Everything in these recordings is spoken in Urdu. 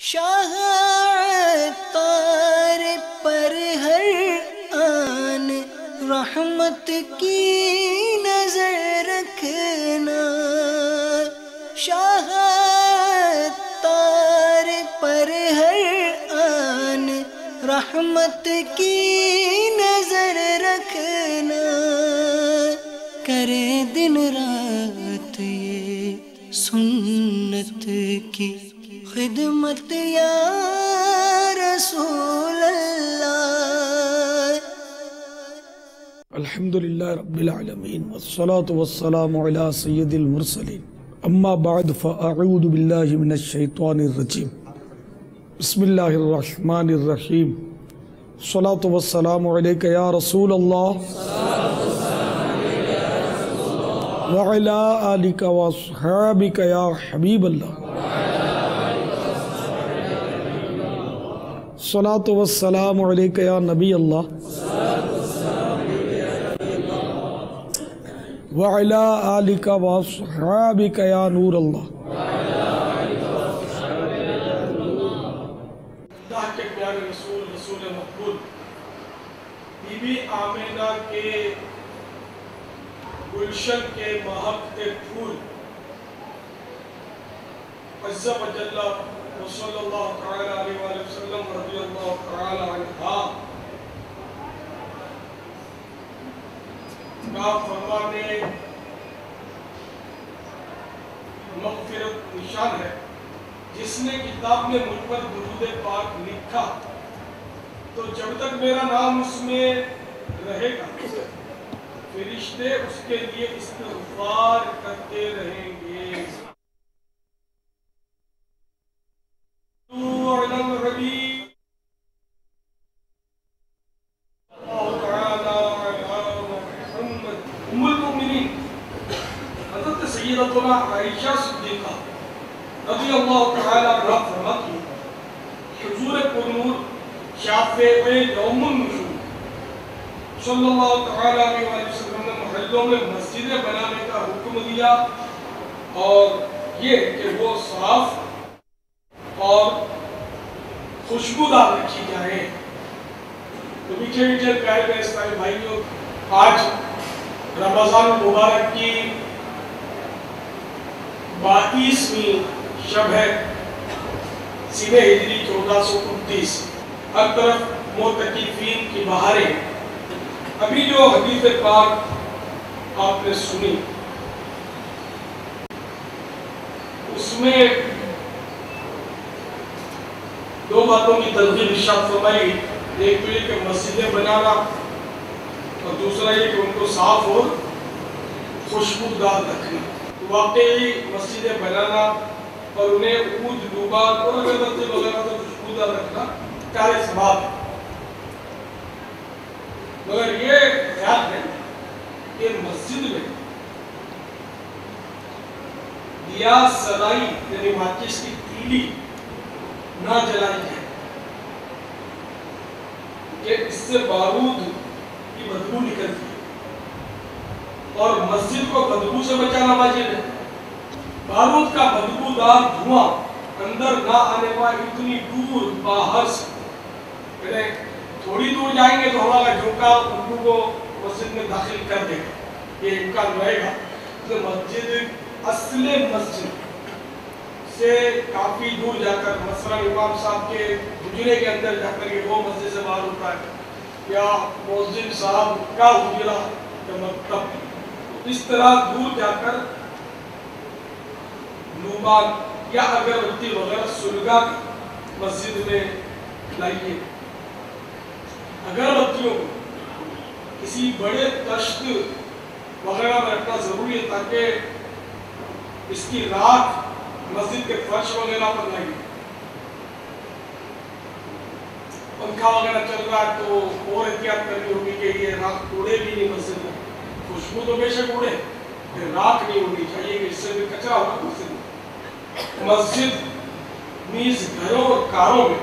شاہ عطار پر ہر آن رحمت کی نظر رکھنا، شاہ عطار پر ہر آن رحمت کی نظر رکھنا، کرے دن رات یہ سنت کی خدمت یا رسول اللہ۔ الحمدللہ رب العالمین والصلاة والسلام علی سید المرسلین، اما بعد فاعوذ باللہ من الشیطان الرجیم، بسم اللہ الرحمن الرحیم، الصلاة والسلام علیک یا رسول اللہ وعلی آلک واصحابک یا حبیب اللہ، الصلاة والسلام علیک یا نبی اللہ وعلی آلک واصحابک یا نور اللہ۔ اللہ کے پیارے رسول مقبول بی بی آمینہ کے گلشن کے مہکتے پھول عز و جل صلی اللہ تعالی علیہ وآلہ وسلم رضی اللہ تعالی عنہ کا فرمانے مغفرت نشان ہے۔ جس نے کتاب میں مجھ پر درود پاک لکھا تو جب تک میرا نام اس میں رہے گا فرشتے اس کے لیے استغفار کرتے رہیں گے۔ ام المؤمنین حضرت سیدتنا عائشہ صدیقہ رضی اللہ تعالی عنہ فرماتی حضور پرنور شافع یوم النشور صلی اللہ تعالی علیہ وسلم نے محلوں میں مسجدیں بنانے کا حکم دیا، اور یہ کہ وہ صاف اور خوشبودار رکھی جائیں۔ تو میٹھے میٹھے پیارے میرے اسلامی بھائیوں، آج رمضان المبارک کی 22ویں شب ہے، سینہ ہجری 1429، ہر طرف معتکفین کی بہاریں۔ ابھی جو حدیث پاک آپ نے سنی اس میں دو باتوں کی تلقین ارشاد فرمائی، ایک تو یہ کہ مسجدیں بنانا، اور دوسرا یہ کہ ان کو صاف اور خوشبودار رکھنا۔ واقعی مسجدیں بنانا اور انہیں عود دوبار اور اگربتی وغیرہ سے خوشبودار رکھنا کار ثواب ہے، مگر یہ خیال ہے کہ مسجد میں دیا سلائی یعنی ماچس کی تیلی نہ جلائی جائے کہ اس سے بارود کی بدبو نکلتی ہے، اور مسجد کو بدبو سے بچانا واجب ہے۔ بارود کا بدبودار دھواں اندر نہ آنے پائے اتنی دور باہر سے، یعنی تھوڑی دور جائیں گے تو ہمارا جھونکا بدبو کو مسجد میں داخل کر دے گا، یہ امکان رہے گا۔ تو مسجد اصل مسجد سے کافی دور جا کر، مثلا امام صاحب کے حجرے کے اندر جا کر یہ وہ مسجد سے باہر ہوتا ہے، یا مؤذن صاحب کا حجرہ یا مکتب، اس طرح دور جا کر نوبان یا اگربتی وغیرہ سلگا مسجد میں لائیے۔ اگربتیوں کو کسی بڑے تشت وغیرہ میں رکھنا ضروری ہے تاکہ اس کی راکھ مسجد کے فرش وغیرہ پر لگے۔ پنکھا وغیرہ چل رہا ہے تو اور احتیاط کرنی ہوگی کہ یہ راکھ اڑے بھی نہیں مسجد میں۔ خوشبو تو بے شک اڑے، راکھ نہیں اڑنی چاہیے کہ اس سے بھی کچرا ہوگا مسجد میں۔ مسجد نیز گھروں اور کاروں میں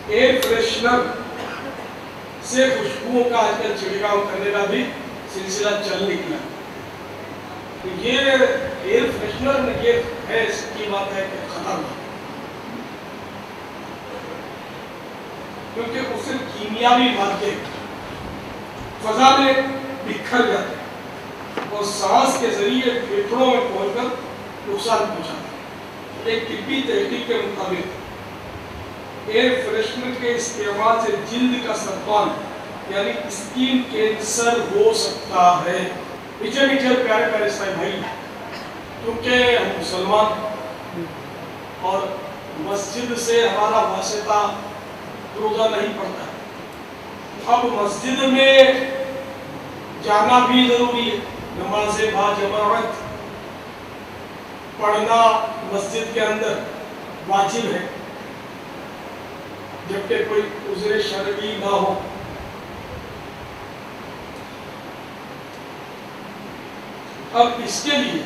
ایئر فریشنر سے خوشبوؤں کا آج کل چھڑکاؤ کرنے کا بھی سلسلہ چل نکلا۔ یہ ایئر فریشنر یہ ہے، اس کی بات ہے کہ خطرناک کیونکہ اس سے کیمیاوی مادے فضا میں بکھر جاتے ہیں اور سانس کے ذریعے پھیپھڑوں میں پہنچ کر نقصان پہنچاتے ہیں۔ ایک طبی تحقیق کے مطابق ایئر فریشنر کے استعمال سے جلد کا سرطان یعنی اسکن کینسر ہو سکتا ہے۔ پیچھے پیارے پیارے اسلامی بھائی، کیونکہ ہم مسلمان اور مسجد سے ہمارا واسطہ روزہ نہیں پڑتا، اب مسجد میں جانا بھی ضروری ہے، نماز با جماعت پڑھنا مسجد کے اندر واجب ہے جبکہ کوئی عذر شرعی نہ ہو۔ اب اس کے لیے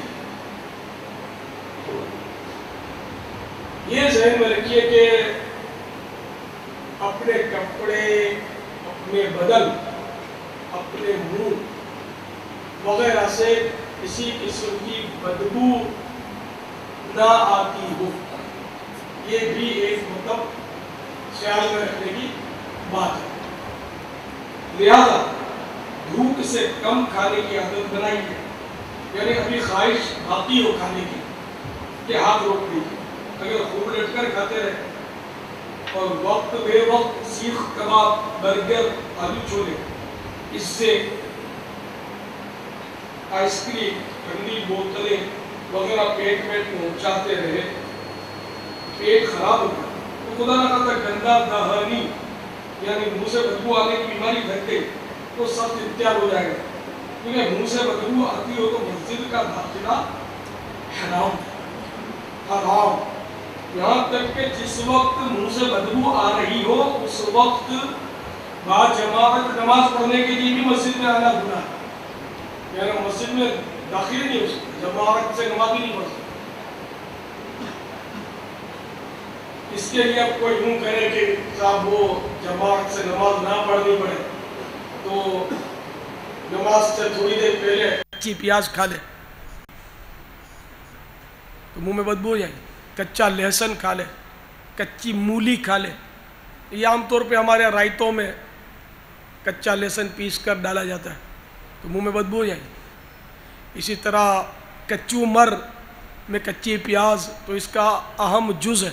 یہ ذہن میں رکھیے کہ اپنے کپڑے، اپنے بدن، اپنے منہ وغیرہ سے کسی قسم کی بدبو نہ آتی ہو، یہ بھی ایک خیال میں رکھنے کی بات ہے۔ لہذا بھوک سے کم کھانے کی عادت بنائی ہے، یعنی ابھی خواہش باقی ہو کھانے کی کہ ہاتھ روک دیجیے، اگر خوب لٹ کر کھاتے رہے اور وقت بے وقت سیخ کباب، برگر، آلو چھولے، اس سے آئس کریم، ٹھنڈی بوتلیں وغیرہ پیٹ میں پہنچاتے رہے، پیٹ خراب ہو گیا تو خدا نہ خاصا گندا دہانی یعنی منہ سے بدبو آنے کی بیماری گھر گئی تو سب تیار ہو جائے گا، کیونکہ منہ سے بدبو آتی ہو تو مسجد کا داخلہ حرام حرام، یہاں تک کہ جس وقت منہ سے بدبو آ رہی ہو اس وقت با جماعت نماز پڑھنے کے لیے بھی مسجد میں آنا گناہ ہے، یعنی مسجد میں داخل نہیں ہو سکتا، جماعت سے نماز بھی نہیں پڑھ سکتا۔ اس کے لیے اب کوئی یوں کرے کہ صاحب وہ جماعت سے نماز نہ پڑھنی پڑے تو نماز سے تھوڑی دیر پہلے کچی پیاز کھا لے تو منہ میں بدبو ہو جائے گی، کچا لہسن کھا لے، کچی مولی کھا لے، یہ عام طور پہ ہمارے رائتوں میں کچا لہسن پیس کر ڈالا جاتا ہے تو منہ میں بدبو ہو جائے گی۔ اسی طرح کچو مر میں کچی پیاز تو اس کا اہم جز ہے،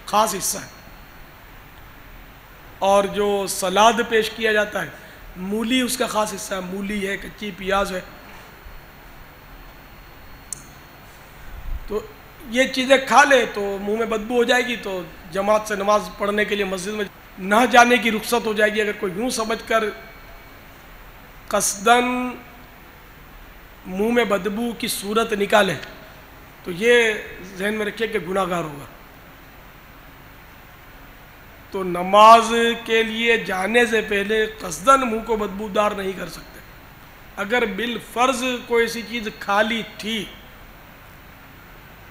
خاص حصہ ہے، اور جو سلاد پیش کیا جاتا ہے مولی اس کا خاص حصہ ہے، مولی ہے، کچی پیاز ہے، تو یہ چیزیں کھا لے تو منہ میں بدبو ہو جائے گی تو جماعت سے نماز پڑھنے کے لیے مسجد میں نہ جانے کی رخصت ہو جائے گی۔ اگر کوئی یوں سمجھ کر قصداً منہ میں بدبو کی صورت نکالے تو یہ ذہن میں رکھیے کہ گناہ گار ہوگا۔ تو نماز کے لیے جانے سے پہلے قصداً منہ کو بدبودار نہیں کر سکتے۔ اگر بالفرض کوئی ایسی چیز کھا لی تھی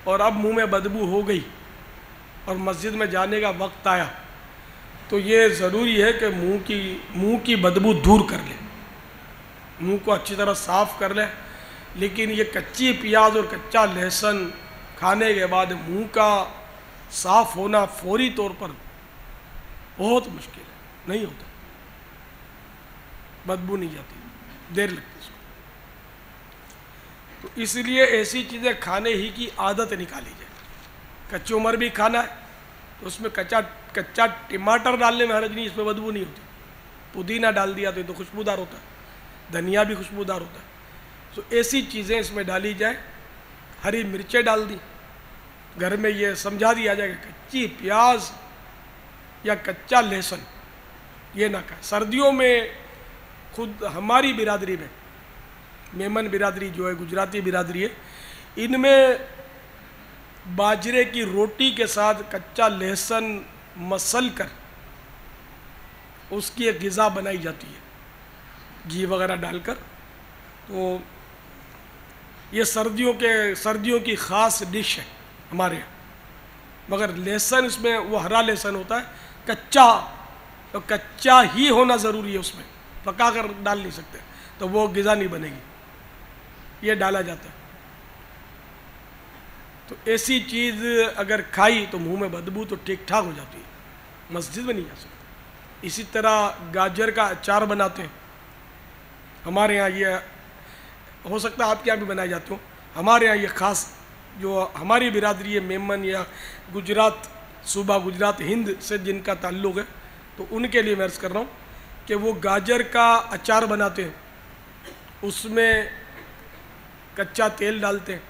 اور اب منہ میں بدبو ہو گئی اور مسجد میں جانے کا وقت آیا تو یہ ضروری ہے کہ منہ کی بدبو دور کر لے، منہ کو اچھی طرح صاف کر لے، لیکن یہ کچی پیاز اور کچا لہسن کھانے کے بعد منہ کا صاف ہونا فوری طور پر بہت مشکل ہے، نہیں ہوتا، بدبو نہیں جاتی، دیر لگتی اس کو۔ تو اس لیے ایسی چیزیں کھانے ہی کی عادت نکالی جائے۔ کچی عمر بھی کھانا ہے تو اس میں کچا ٹماٹر ڈالنے میں حرج نہیں، اس میں بدبو نہیں ہوتی، پودینہ ڈال دیا تو یہ تو خوشبودار ہوتا ہے، دھنیا بھی خوشبودار ہوتا ہے، تو ایسی چیزیں اس میں ڈالی جائیں، ہری مرچیں ڈال دی، گھر میں یہ سمجھا دیا جائے کہ کچی پیاز یا کچا لہسن یہ نہ کھائے۔ سردیوں میں خود ہماری برادری میں، میمن برادری جو ہے گجراتی برادری ہے، ان میں باجرے کی روٹی کے ساتھ کچا لہسن مسل کر اس کی ایک غذا بنائی جاتی ہے گھی وغیرہ ڈال کر، تو یہ سردیوں کی خاص ڈش ہے ہمارے یہاں، مگر لہسن اس میں وہ ہرا لہسن ہوتا ہے، کچا ہی ہونا ضروری ہے، اس میں پکا کر ڈال نہیں سکتے، تو وہ غذا نہیں بنے گی، یہ ڈالا جاتا ہے۔ تو ایسی چیز اگر کھائی تو منہ میں بدبو تو ٹھیک ٹھاک ہو جاتی ہے، مسجد میں نہیں جا سکتی، اسی طرح گاجر کا اچار بناتے ہیں. ہمارے ہاں یہ ہو سکتا ہے آپ کے یہاں بھی بنائے جاتے ہوں. ہمارے ہاں یہ خاص جو ہماری برادری ہے میمن یا گجرات صوبہ گجرات ہند سے جن کا تعلق ہے تو ان کے لیے میں عرض کر رہا ہوں کہ وہ گاجر کا اچار بناتے ہیں. اس میں کچا تیل ڈالتے ہیں,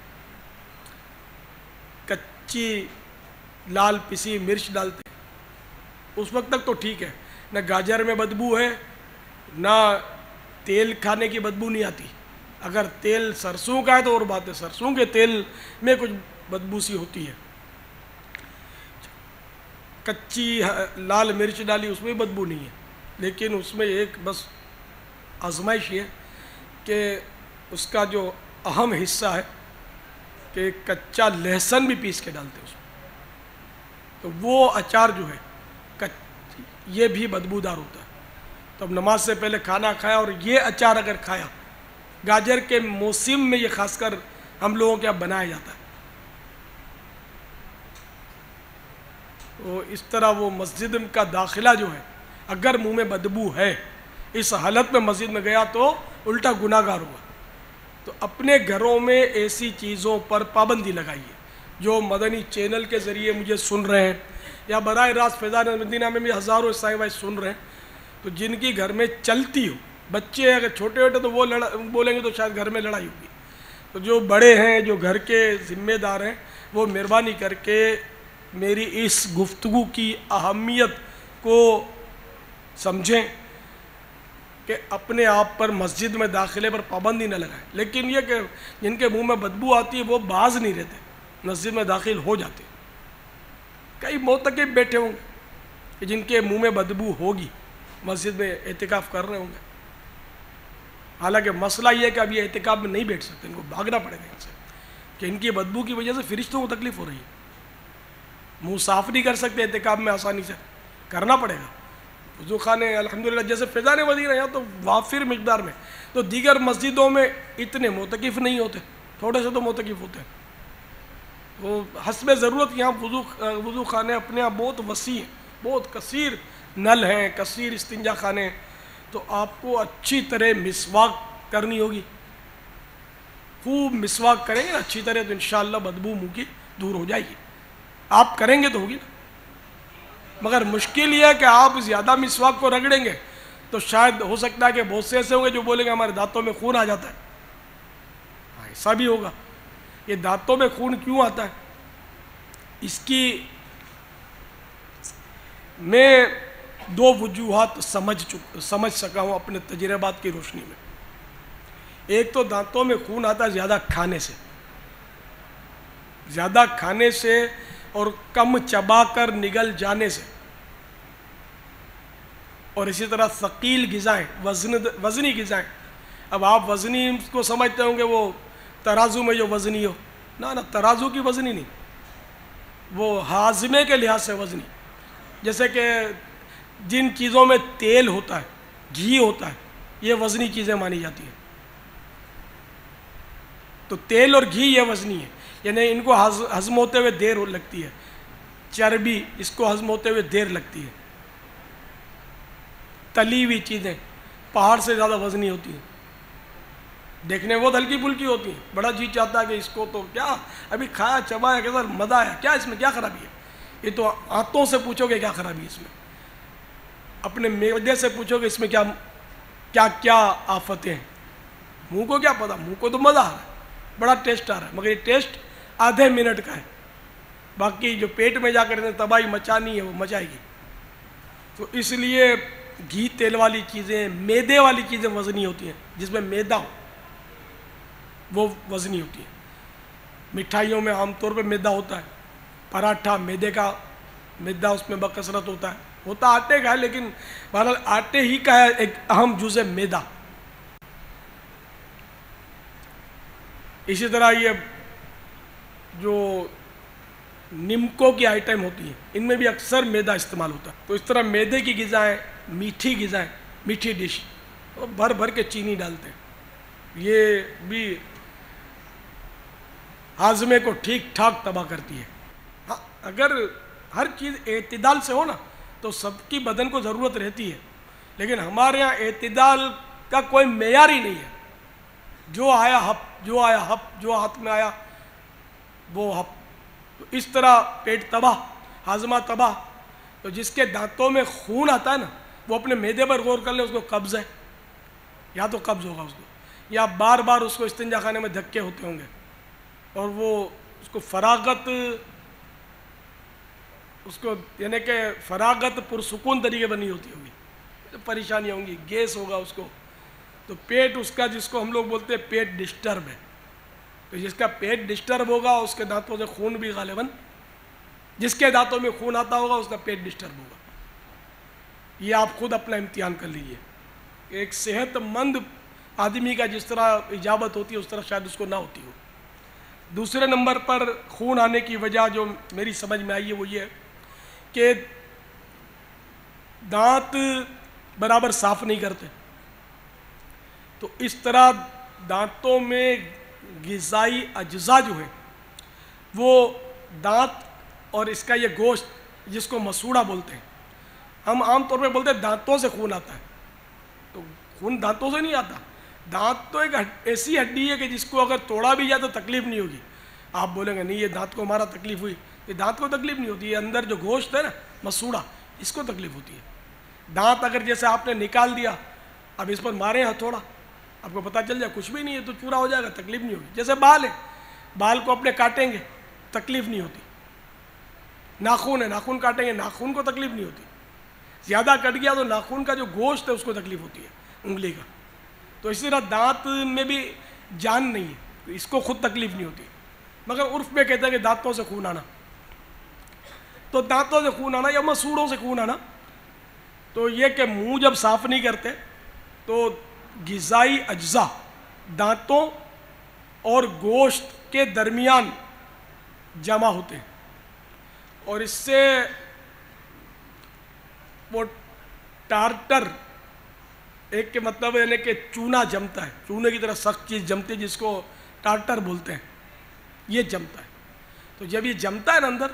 کچی لال پسی مرچ ڈالتے ہیں. اس وقت تک تو ٹھیک ہے, نہ گاجر میں بدبو ہے نہ تیل کھانے کی بدبو نہیں آتی. اگر تیل سرسوں کا ہے تو اور بات ہے, سرسوں کے تیل میں کچھ بدبو سی ہوتی ہے. کچی لال مرچ ڈالی اس میں بدبو نہیں ہے, لیکن اس میں ایک بس آزمائش یہ کہ اس کا جو اہم حصہ ہے کہ کچا لہسن بھی پیس کے ڈالتے ہیں اس میں, تو وہ اچار جو ہے یہ بھی بدبودار ہوتا ہے. تو اب نماز سے پہلے کھانا کھایا اور یہ اچار اگر کھایا, گاجر کے موسم میں یہ خاص کر ہم لوگوں کے اب بنایا جاتا ہے, تو اس طرح وہ مسجد کا داخلہ جو ہے اگر منہ میں بدبو ہے, اس حالت میں مسجد میں گیا تو الٹا گناہگار ہوا. تو اپنے گھروں میں ایسی چیزوں پر پابندی لگائیے. جو مدنی چینل کے ذریعے مجھے سن رہے ہیں یا براہ راست فیضان مدینہ میں بھی ہزاروں عیسائی بھائی سن رہے ہیں, تو جن کی گھر میں چلتی ہو, بچے اگر چھوٹے چھوٹے تو وہ بولیں گے تو شاید گھر میں لڑائی ہوگی. تو جو بڑے ہیں جو گھر کے ذمہ دار ہیں وہ مہربانی کر کے میری اس گفتگو کی اہمیت کو سمجھیں کہ اپنے آپ پر مسجد میں داخلے پر پابندی نہ لگائیں. لیکن یہ کہ جن کے منہ میں بدبو آتی ہے وہ باز نہیں رہتے, مسجد میں داخل ہو جاتے. کئی معتکف بیٹھے ہوں گے کہ جن کے منہ میں بدبو ہوگی, مسجد میں اعتکاف کر رہے ہوں گے, حالانکہ مسئلہ یہ ہے کہ اب یہ اعتکاف میں نہیں بیٹھ سکتے, ان کو بھاگنا پڑے گا ان سے, کہ ان کی بدبو کی وجہ سے فرشتوں کو تکلیف ہو رہی ہے. منہ صاف نہیں کر سکتے اعتکاف میں, آسانی سے کرنا پڑے گا. وضو خانے الحمدللہ جیسے فیضان مدینہ یہاں تو وافر مقدار میں, تو دیگر مسجدوں میں اتنے معتکف نہیں ہوتے, تھوڑے سے تو معتکف ہوتے ہیں. وہ حسب ضرورت یہاں وضو خانے اپنے آپ بہت وسیع ہیں, بہت کثیر نل ہیں, کثیر استنجا خانے ہیں. تو آپ کو اچھی طرح مسواک کرنی ہوگی, خوب مسواک کریں گے نا اچھی طرح تو انشاءاللہ بدبو منہ کی دور ہو جائے گی. آپ کریں گے تو ہوگی نا, مگر مشکل یہ ہے کہ آپ زیادہ مسواک کو رگڑیں گے تو شاید ہو سکتا ہے کہ بہت سے ایسے ہوں گے جو بولیں گے ہمارے دانتوں میں خون آ جاتا ہے. ایسا بھی ہوگا. یہ دانتوں میں خون کیوں آتا ہے, اس کی میں دو وجوہات سمجھ سکا ہوں اپنے تجربات کی روشنی میں. ایک تو دانتوں میں خون آتا ہے زیادہ کھانے سے اور کم چبا کر نگل جانے سے, اور اسی طرح ثقیل غذائیں, وزنی غذائیں. اب آپ وزنی کو سمجھتے ہوں گے وہ ترازو میں جو وزنی ہو, نہ ترازو کی وزنی نہیں, وہ ہاضمے کے لحاظ سے وزنی. جیسے کہ جن چیزوں میں تیل ہوتا ہے, گھی ہوتا ہے, یہ وزنی چیزیں مانی جاتی ہیں. تو تیل اور گھی یہ وزنی ہے, یعنی ان کو ہضم ہوتے ہوئے دیر لگتی ہے. چربی اس کو ہضم ہوتے ہوئے دیر لگتی ہے. تلی ہوئی چیزیں پہاڑ سے زیادہ وزنی ہوتی ہیں, دیکھنے بہت ہلکی پھلکی ہوتی ہیں, بڑا جی چاہتا ہے کہ اس کو تو کیا ابھی کھایا چبایا کیسا مزہ آیا, کیا اس میں کیا خرابی ہے. یہ تو آنتوں سے پوچھو گے کیا خرابی ہے اس میں, اپنے معدے سے پوچھو گے اس میں کیا کیا آفتیں ہیں. منہ کو کیا پتا, منہ کو تو مزہ آ رہا ہے, بڑا ٹیسٹ آ رہا ہے, مگر یہ ٹیسٹ آدھے منٹ کا ہے, باقی جو پیٹ میں جا کر تباہی مچانی ہے وہ مچائے گی. تو اس لیے گھی تیل والی چیزیں, میدے والی چیزیں وزنی ہوتی ہیں, جس میں میدا ہو وہ وزنی ہوتی ہے. مٹھائیوں میں عام طور پہ میدا ہوتا ہے, پراٹھا میدے کا, میدا اس میں بکثرت ہوتا آٹے کا ہے, لیکن بہرحال آٹے ہی کا ہے ایک اہم جز ہے میدا. اسی طرح یہ جو نمکوں کی آئٹم ہوتی ہیں ان میں بھی اکثر میدا استعمال ہوتا ہے. تو اس طرح میدے کی غذائیں, میٹھی غذائیں, میٹھی ڈش بھر بھر کے چینی ڈالتے ہیں, یہ بھی ہاضمے کو ٹھیک ٹھاک تباہ کرتی ہے. ہاں اگر ہر چیز اعتدال سے ہو نا تو سب کی بدن کو ضرورت رہتی ہے، لیکن ہمارے یہاں اعتدال کا کوئی معیار ہی نہیں ہے. جو آیا ہپ، جو آیا ہپ، جو ہاتھ میں آیا وہ ہپ. تو اس طرح پیٹ تباہ، ہاضمہ تباہ. تو جس کے دانتوں میں خون آتا ہے نا، وہ اپنے معدے پر غور کر لے، اس کو قبض ہے، یا تو قبض ہوگا اس کو، یا بار بار اس کو استنجا خانے میں دھکے ہوتے ہوں گے، اور وہ اس کو فراغت، اس کو یعنی کہ فراغت پرسکون طریقے پر نہیں ہوتی ہوگی، پریشانیاں ہوں گی، گیس ہوگا اس کو. تو پیٹ اس کا، جس کو ہم لوگ بولتے ہیں پیٹ ڈسٹرب ہے. تو جس کا پیٹ ڈسٹرب ہوگا اس کے دانتوں سے خون بھی غالباً، جس کے دانتوں میں خون آتا ہوگا اس کا پیٹ ڈسٹرب ہوگا. یہ آپ خود اپنا امتحان کر لیجئے. ایک صحت مند آدمی کا جس طرح اجابت ہوتی ہے اس طرح شاید اس کو نہ ہوتی ہو. دوسرے نمبر پر خون آنے کی وجہ جو میری سمجھ میں آئی ہے وہ یہ ہے کہ دانت برابر صاف نہیں کرتے. تو اس طرح دانتوں میں غذائی اجزاء جو ہیں وہ دانت اور اس کا یہ گوشت جس کو مسوڑا بولتے ہیں، ہم عام طور پہ بولتے ہیں دانتوں سے خون آتا ہے. تو خون دانتوں سے نہیں آتا. دانت تو ایک ایسی ہڈی ہے کہ جس کو اگر توڑا بھی جائے تو تکلیف نہیں ہوگی. آپ بولیں گے نہیں یہ دانت کو ہمارا تکلیف ہوئی، یہ دانت کو تکلیف نہیں ہوتی، یہ اندر جو گوشت ہے نا مسوڑا، اس کو تکلیف ہوتی ہے. دانت اگر جیسے آپ نے نکال دیا، اب اس پر مارے ہتھوڑا، آپ کو پتہ چل جائے کچھ بھی نہیں ہے تو چورا ہو جائے گا، تکلیف نہیں ہوگی. جیسے بال ہے، بال کو اپنے کاٹیں گے تکلیف نہیں ہوتی. ناخن ہے، ناخن کاٹیں گے، ناخن کو تکلیف نہیں ہوتی. زیادہ کٹ گیا تو ناخن کا جو گوشت ہے اس کو تکلیف ہوتی ہے، انگلی کا. تو اسی طرح دانت میں بھی جان نہیں ہے، تو اس کو خود تکلیف نہیں ہوتی، مگر عرف میں کہتے ہیں کہ دانتوں سے خون آنا. تو دانتوں سے خون آنا یا مسوڑوں سے خون آنا، تو یہ کہ منہ جب صاف نہیں کرتے تو غذائی اجزاء دانتوں اور گوشت کے درمیان جمع ہوتے ہیں، اور اس سے وہ ٹارٹر، ایک کے مطلب یعنی کہ چونا جمتا ہے، چونے کی طرح سخت چیز جمتی ہے جس کو ٹارٹر بولتے ہیں، یہ جمتا ہے. تو جب یہ جمتا ہے نا اندر،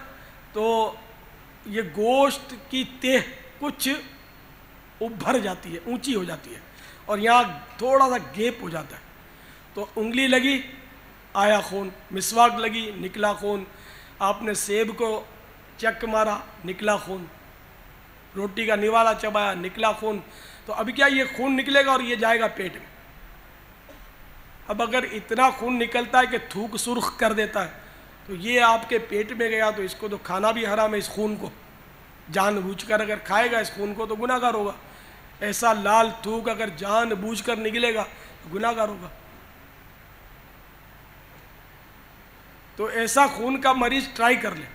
تو یہ گوشت کی تہ کچھ ابھر جاتی ہے، اونچی ہو جاتی ہے، اور یہاں تھوڑا سا گیپ ہو جاتا ہے. تو انگلی لگی آیا خون، مسواک لگی نکلا خون، آپ نے سیب کو چک مارا نکلا خون، روٹی کا نوالا چبایا نکلا خون. تو ابھی کیا یہ خون نکلے گا اور یہ جائے گا پیٹ میں. اب اگر اتنا خون نکلتا ہے کہ تھوک سرخ کر دیتا ہے تو یہ آپ کے پیٹ میں گیا، تو اس کو تو کھانا بھی حرام ہے. اس خون کو جان بوجھ کر اگر کھائے گا اس خون کو تو گناہ گار ہوگا. ایسا لال تھوک اگر جان بوجھ کر نکلے گا تو گناہ گار ہوگا. تو ایسا خون کا مریض ٹرائی کر لے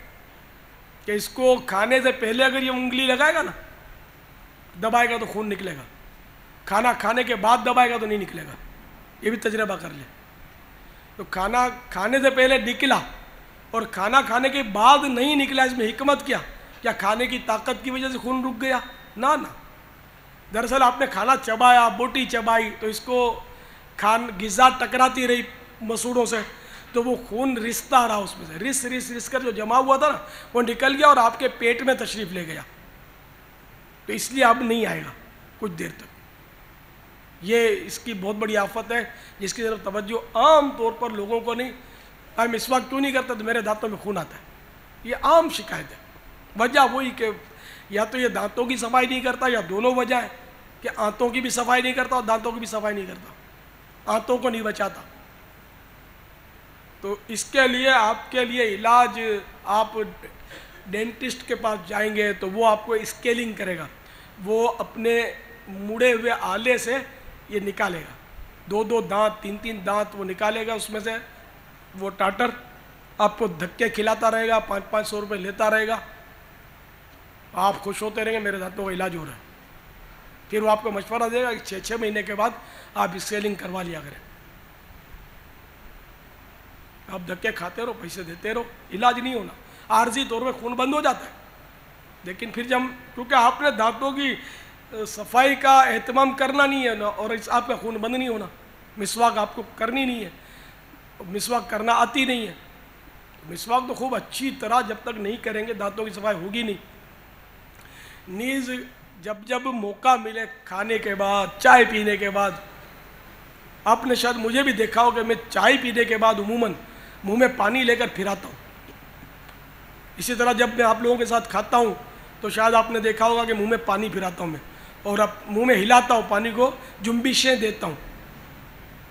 کہ اس کو کھانے سے پہلے اگر یہ انگلی لگائے گا نا، دبائے گا تو خون نکلے گا، کھانا کھانے کے بعد دبائے گا تو نہیں نکلے گا. یہ بھی تجربہ کر لے. تو کھانا کھانے سے پہلے نکلا اور کھانا کھانے کے بعد نہیں نکلا، اس میں حکمت کیا کھانے کی طاقت کی وجہ سے خون رک گیا؟ نہ دراصل آپ نے کھانا چبایا، بوٹی چبائی، تو اس کو غذا ٹکراتی رہی مسوڑوں سے، تو وہ خون رستا رہا، اس میں سے رس کر جو جمع ہوا تھا نا وہ نکل گیا اور آپ کے پیٹ میں تشریف لے گیا. تو اس لیے اب نہیں آئے گا کچھ دیر تک. یہ اس کی بہت بڑی آفت ہے جس کی طرف توجہ عام طور پر لوگوں کو نہیں. میں مسواک کیوں نہیں کرتا تو میرے دانتوں میں خون آتا ہے، یہ عام شکایت ہے. وجہ وہی کہ یا تو یہ دانتوں کی صفائی نہیں کرتا، یا دونوں وجہ ہے کہ آنتوں کی بھی صفائی نہیں کرتا اور دانتوں کی بھی صفائی نہیں کرتا، آنتوں کو نہیں بچاتا. تو اس کے لیے آپ کے لیے علاج، آپ ڈینٹسٹ کے پاس جائیں گے تو وہ آپ کو اسکیلنگ کرے گا، وہ اپنے مڑے ہوئے آلے سے یہ نکالے گا، 2 دانت 3 دانت وہ نکالے گا، اس میں سے وہ ٹاٹر آپ کو دھکے کھلاتا رہے گا، 500 روپے لیتا رہے گا. آپ خوش ہوتے رہیں گے میرے دانتوں کا علاج ہو رہا ہے. پھر وہ آپ کو مشورہ دے گا کہ 6 مہینے کے بعد آپ اسکیلنگ کروا لیا کریں. آپ دھکے کھاتے رہو، پیسے دیتے رہو، علاج نہیں ہونا. عارضی طور پہ خون بند ہو جاتا ہے، لیکن پھر جب کیونکہ آپ نے دانتوں کی صفائی کا اہتمام کرنا نہیں ہے نا، اور آپ کا خون بند نہیں ہونا. مسواک آپ کو کرنی نہیں ہے، مسواک کرنا آتی نہیں ہے. مسواک تو خوب اچھی طرح جب تک نہیں کریں گے دانتوں کی صفائی ہوگی نہیں. نیز جب جب موقع ملے کھانے کے بعد چائے پینے کے بعد، آپ نے شاید مجھے بھی دیکھا ہو کہ میں چائے پینے کے بعد عموماً منہ میں پانی لے کر پھراتا ہوں. اسی طرح جب میں آپ لوگوں کے ساتھ کھاتا ہوں تو شاید آپ نے دیکھا ہوگا کہ منہ میں پانی پھراتا ہوں میں، اور اب منہ میں ہلاتا ہوں، پانی کو جنبشیں دیتا ہوں.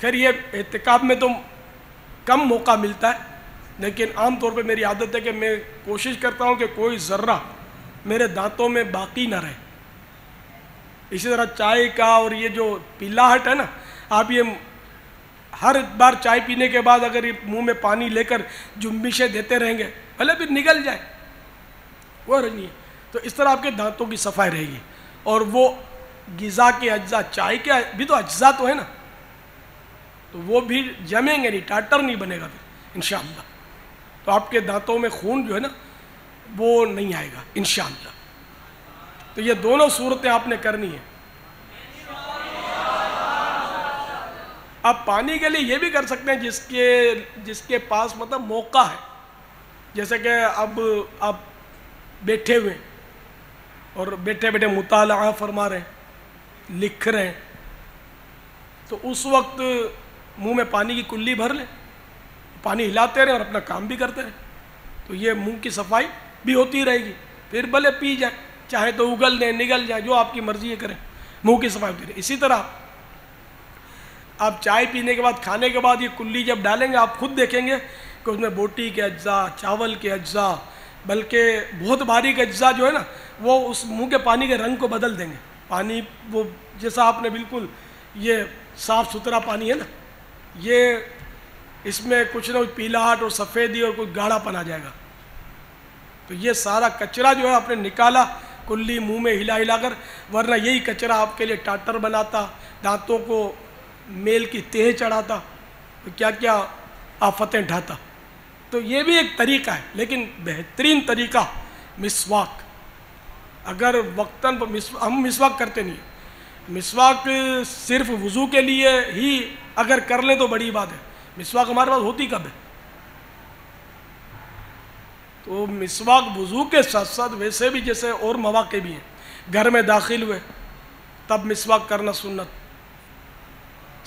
خیر یہ اعتکاف میں تو کم موقع ملتا ہے، لیکن عام طور پہ میری عادت ہے کہ میں کوشش کرتا ہوں کہ کوئی ذرہ میرے دانتوں میں باقی نہ رہے. اسی طرح چائے کا اور یہ جو پیلاہٹ ہے نا، آپ یہ ہر بار چائے پینے کے بعد اگر یہ منہ میں پانی لے کر جنبشیں دیتے رہیں گے، بھلے پھر نگل جائے، وہ نہیں ہے، تو اس طرح آپ کے دانتوں کی صفائی رہے گی. اور وہ غذا کے اجزاء، چائے کے بھی تو اجزاء تو ہے نا، تو وہ بھی جمیں گے نہیں، ٹاٹر نہیں بنے گا پھر انشاءاللہ. تو آپ کے دانتوں میں خون جو ہے نا وہ نہیں آئے گا انشاءاللہ. تو یہ دونوں صورتیں آپ نے کرنی ہیں. آپ پانی کے لیے یہ بھی کر سکتے ہیں جس کے پاس مطلب موقع ہے، جیسے کہ اب آپ بیٹھے ہوئے اور بیٹھے بیٹھے مطالعہ فرما رہے ہیں، لکھ رہے ہیں، تو اس وقت منہ میں پانی کی کلی بھر لیں، پانی ہلاتے رہیں اور اپنا کام بھی کرتے رہیں، تو یہ منہ کی صفائی بھی ہوتی رہے گی. پھر بھلے پی جائیں، چاہے تو اگل دیں، نگل جائیں، جو آپ کی مرضی ہے کریں، منہ کی صفائی ہوتی رہے. اسی طرح آپ چائے پینے کے بعد، کھانے کے بعد یہ کلی جب ڈالیں گے، آپ خود دیکھیں گے کہ اس میں بوٹی کے اجزاء، چاول کے اجزاء، بلکہ بہت باریک اجزاء جو ہے نا وہ اس منہ کے پانی کے رنگ کو بدل دیں گے. پانی وہ جیسا آپ نے بالکل یہ صاف ستھرا پانی ہے نا، یہ اس میں کچھ نہ کچھ پیلاہٹ اور سفیدی اور کوئی گاڑھا پن آ جائے گا. تو یہ سارا کچرا جو ہے آپ نے نکالا کلی منہ میں ہلا ہلا کر، ورنہ یہی کچرا آپ کے لیے ٹاٹر بناتا، دانتوں کو میل کی تہ چڑھاتا، تو کیا کیا آفتیں ڈھاتا. تو یہ بھی ایک طریقہ ہے، لیکن بہترین طریقہ مسواک. اگر وقتاً ہم مسواک کرتے نہیں ہیں، مسواک صرف وضو کے لیے ہی اگر کر لیں تو بڑی بات ہے. مسواک ہمارے پاس ہوتی کب ہے؟ تو مسواک وضو کے ساتھ ساتھ ویسے بھی جیسے اور مواقع بھی ہیں، گھر میں داخل ہوئے تب مسواک کرنا سنت،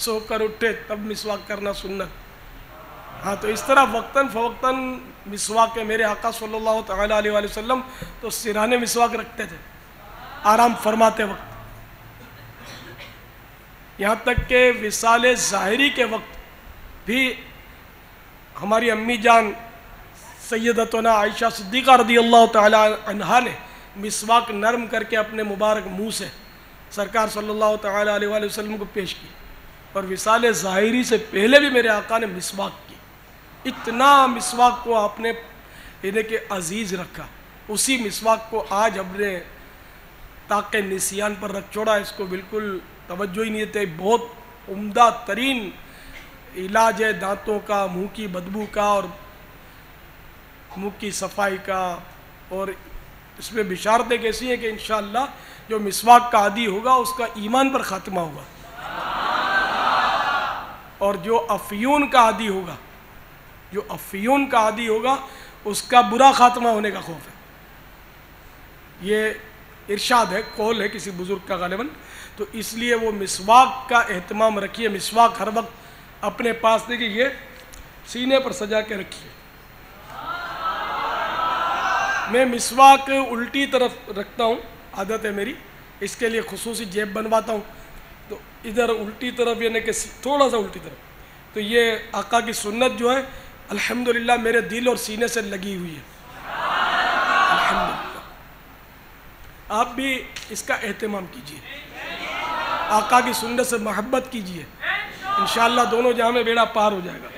سو کر اٹھے تب مسواک کرنا سنت. ہاں تو اس طرح وقتاً فوقتاً مسواک کے میرے آقا صلی اللہ تعالیٰ علیہ وآلہ وسلم تو سرانے مسواک رکھتے تھے آرام فرماتے وقت. یہاں تک کہ وصال ظاہری کے وقت بھی ہماری امی جان سیدتنا عائشہ صدیقہ رضی اللہ تعالیٰ عنہا نے مسواک نرم کر کے اپنے مبارک منہ سے سرکار صلی اللہ تعالیٰ علیہ وآلہ وسلم کو پیش کی. اور وصال ظاہری سے پہلے بھی میرے آقا نے مسواک کی. اتنا مسواک کو آپ نے انہیں کہ عزیز رکھا. اسی مسواک کو آج ہم نے طاق نسیان پر رکھ چھوڑا، اس کو بالکل توجہ ہی نہیں دیتے. بہت عمدہ ترین علاج ہے دانتوں کا، منہ کی بدبو کا اور منہ کی صفائی کا. اور اس میں بشارتیں کیسی ہیں کہ انشاءاللہ جو مسواک کا عادی ہوگا اس کا ایمان پر خاتمہ ہوگا، اور جو افیون کا عادی ہوگا اس کا برا خاتمہ ہونے کا خوف ہے. یہ ارشاد ہے، قول ہے کسی بزرگ کا غالباً. تو اس لیے وہ مسواک کا اہتمام رکھیے. مسواک ہر وقت اپنے پاس دیکھیے، یہ سینے پر سجا کے رکھیے. میں مسواک الٹی طرف رکھتا ہوں، عادت ہے میری، اس کے لیے خصوصی جیب بنواتا ہوں. تو ادھر الٹی طرف یعنی کہ تھوڑا سا الٹی طرف. تو یہ آقا کی سنت جو ہے الحمدللہ میرے دل اور سینے سے لگی ہوئی ہے الحمدللہ. آپ بھی اس کا اہتمام کیجیے، آقا کی سنت سے محبت کیجیے، انشاءاللہ دونوں جہاں میں بیڑا پار ہو جائے گا.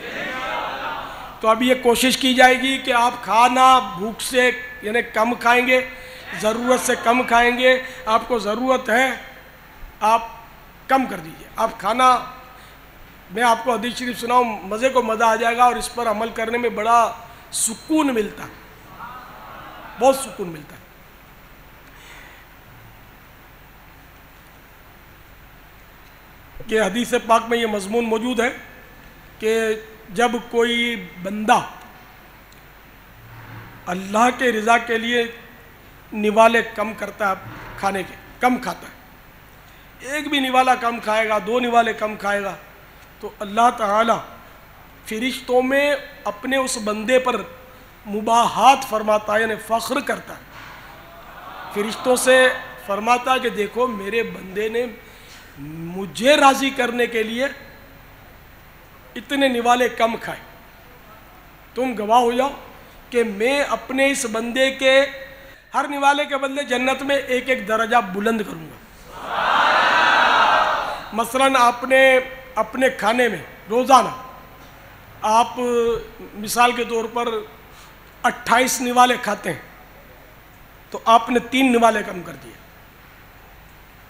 تو اب یہ کوشش کی جائے گی کہ آپ کھانا بھوک سے یعنی کم کھائیں گے، ضرورت سے کم کھائیں گے. آپ کو ضرورت ہے آپ کم کر دیجئے. آپ کھانا، میں آپ کو حدیث شریف سناؤں، مزے کو مزہ آ جائے گا اور اس پر عمل کرنے میں بڑا سکون ملتا ہے، بہت سکون ملتا ہے. کہ حدیث پاک میں یہ مضمون موجود ہے کہ جب کوئی بندہ اللہ کے رضا کے لیے نوالے کم کرتا ہے، کھانے کے، کم کھاتا ہے، ایک بھی نوالا کم کھائے گا، 2 نوالے کم کھائے گا، تو اللہ تعالیٰ فرشتوں میں اپنے اس بندے پر مباحات فرماتا ہے، یعنی فخر کرتا ہے، فرشتوں سے فرماتا ہے کہ دیکھو میرے بندے نے مجھے راضی کرنے کے لیے اتنے نوالے کم کھائے، تم گواہ ہو جاؤ کہ میں اپنے اس بندے کے ہر نوالے کے بدلے جنت میں ایک ایک درجہ بلند کروں گا۔ مثلاً آپ نے اپنے کھانے میں روزانہ آپ مثال کے طور پر 28 نوالے کھاتے ہیں، تو آپ نے 3 نوالے کم کر دیے،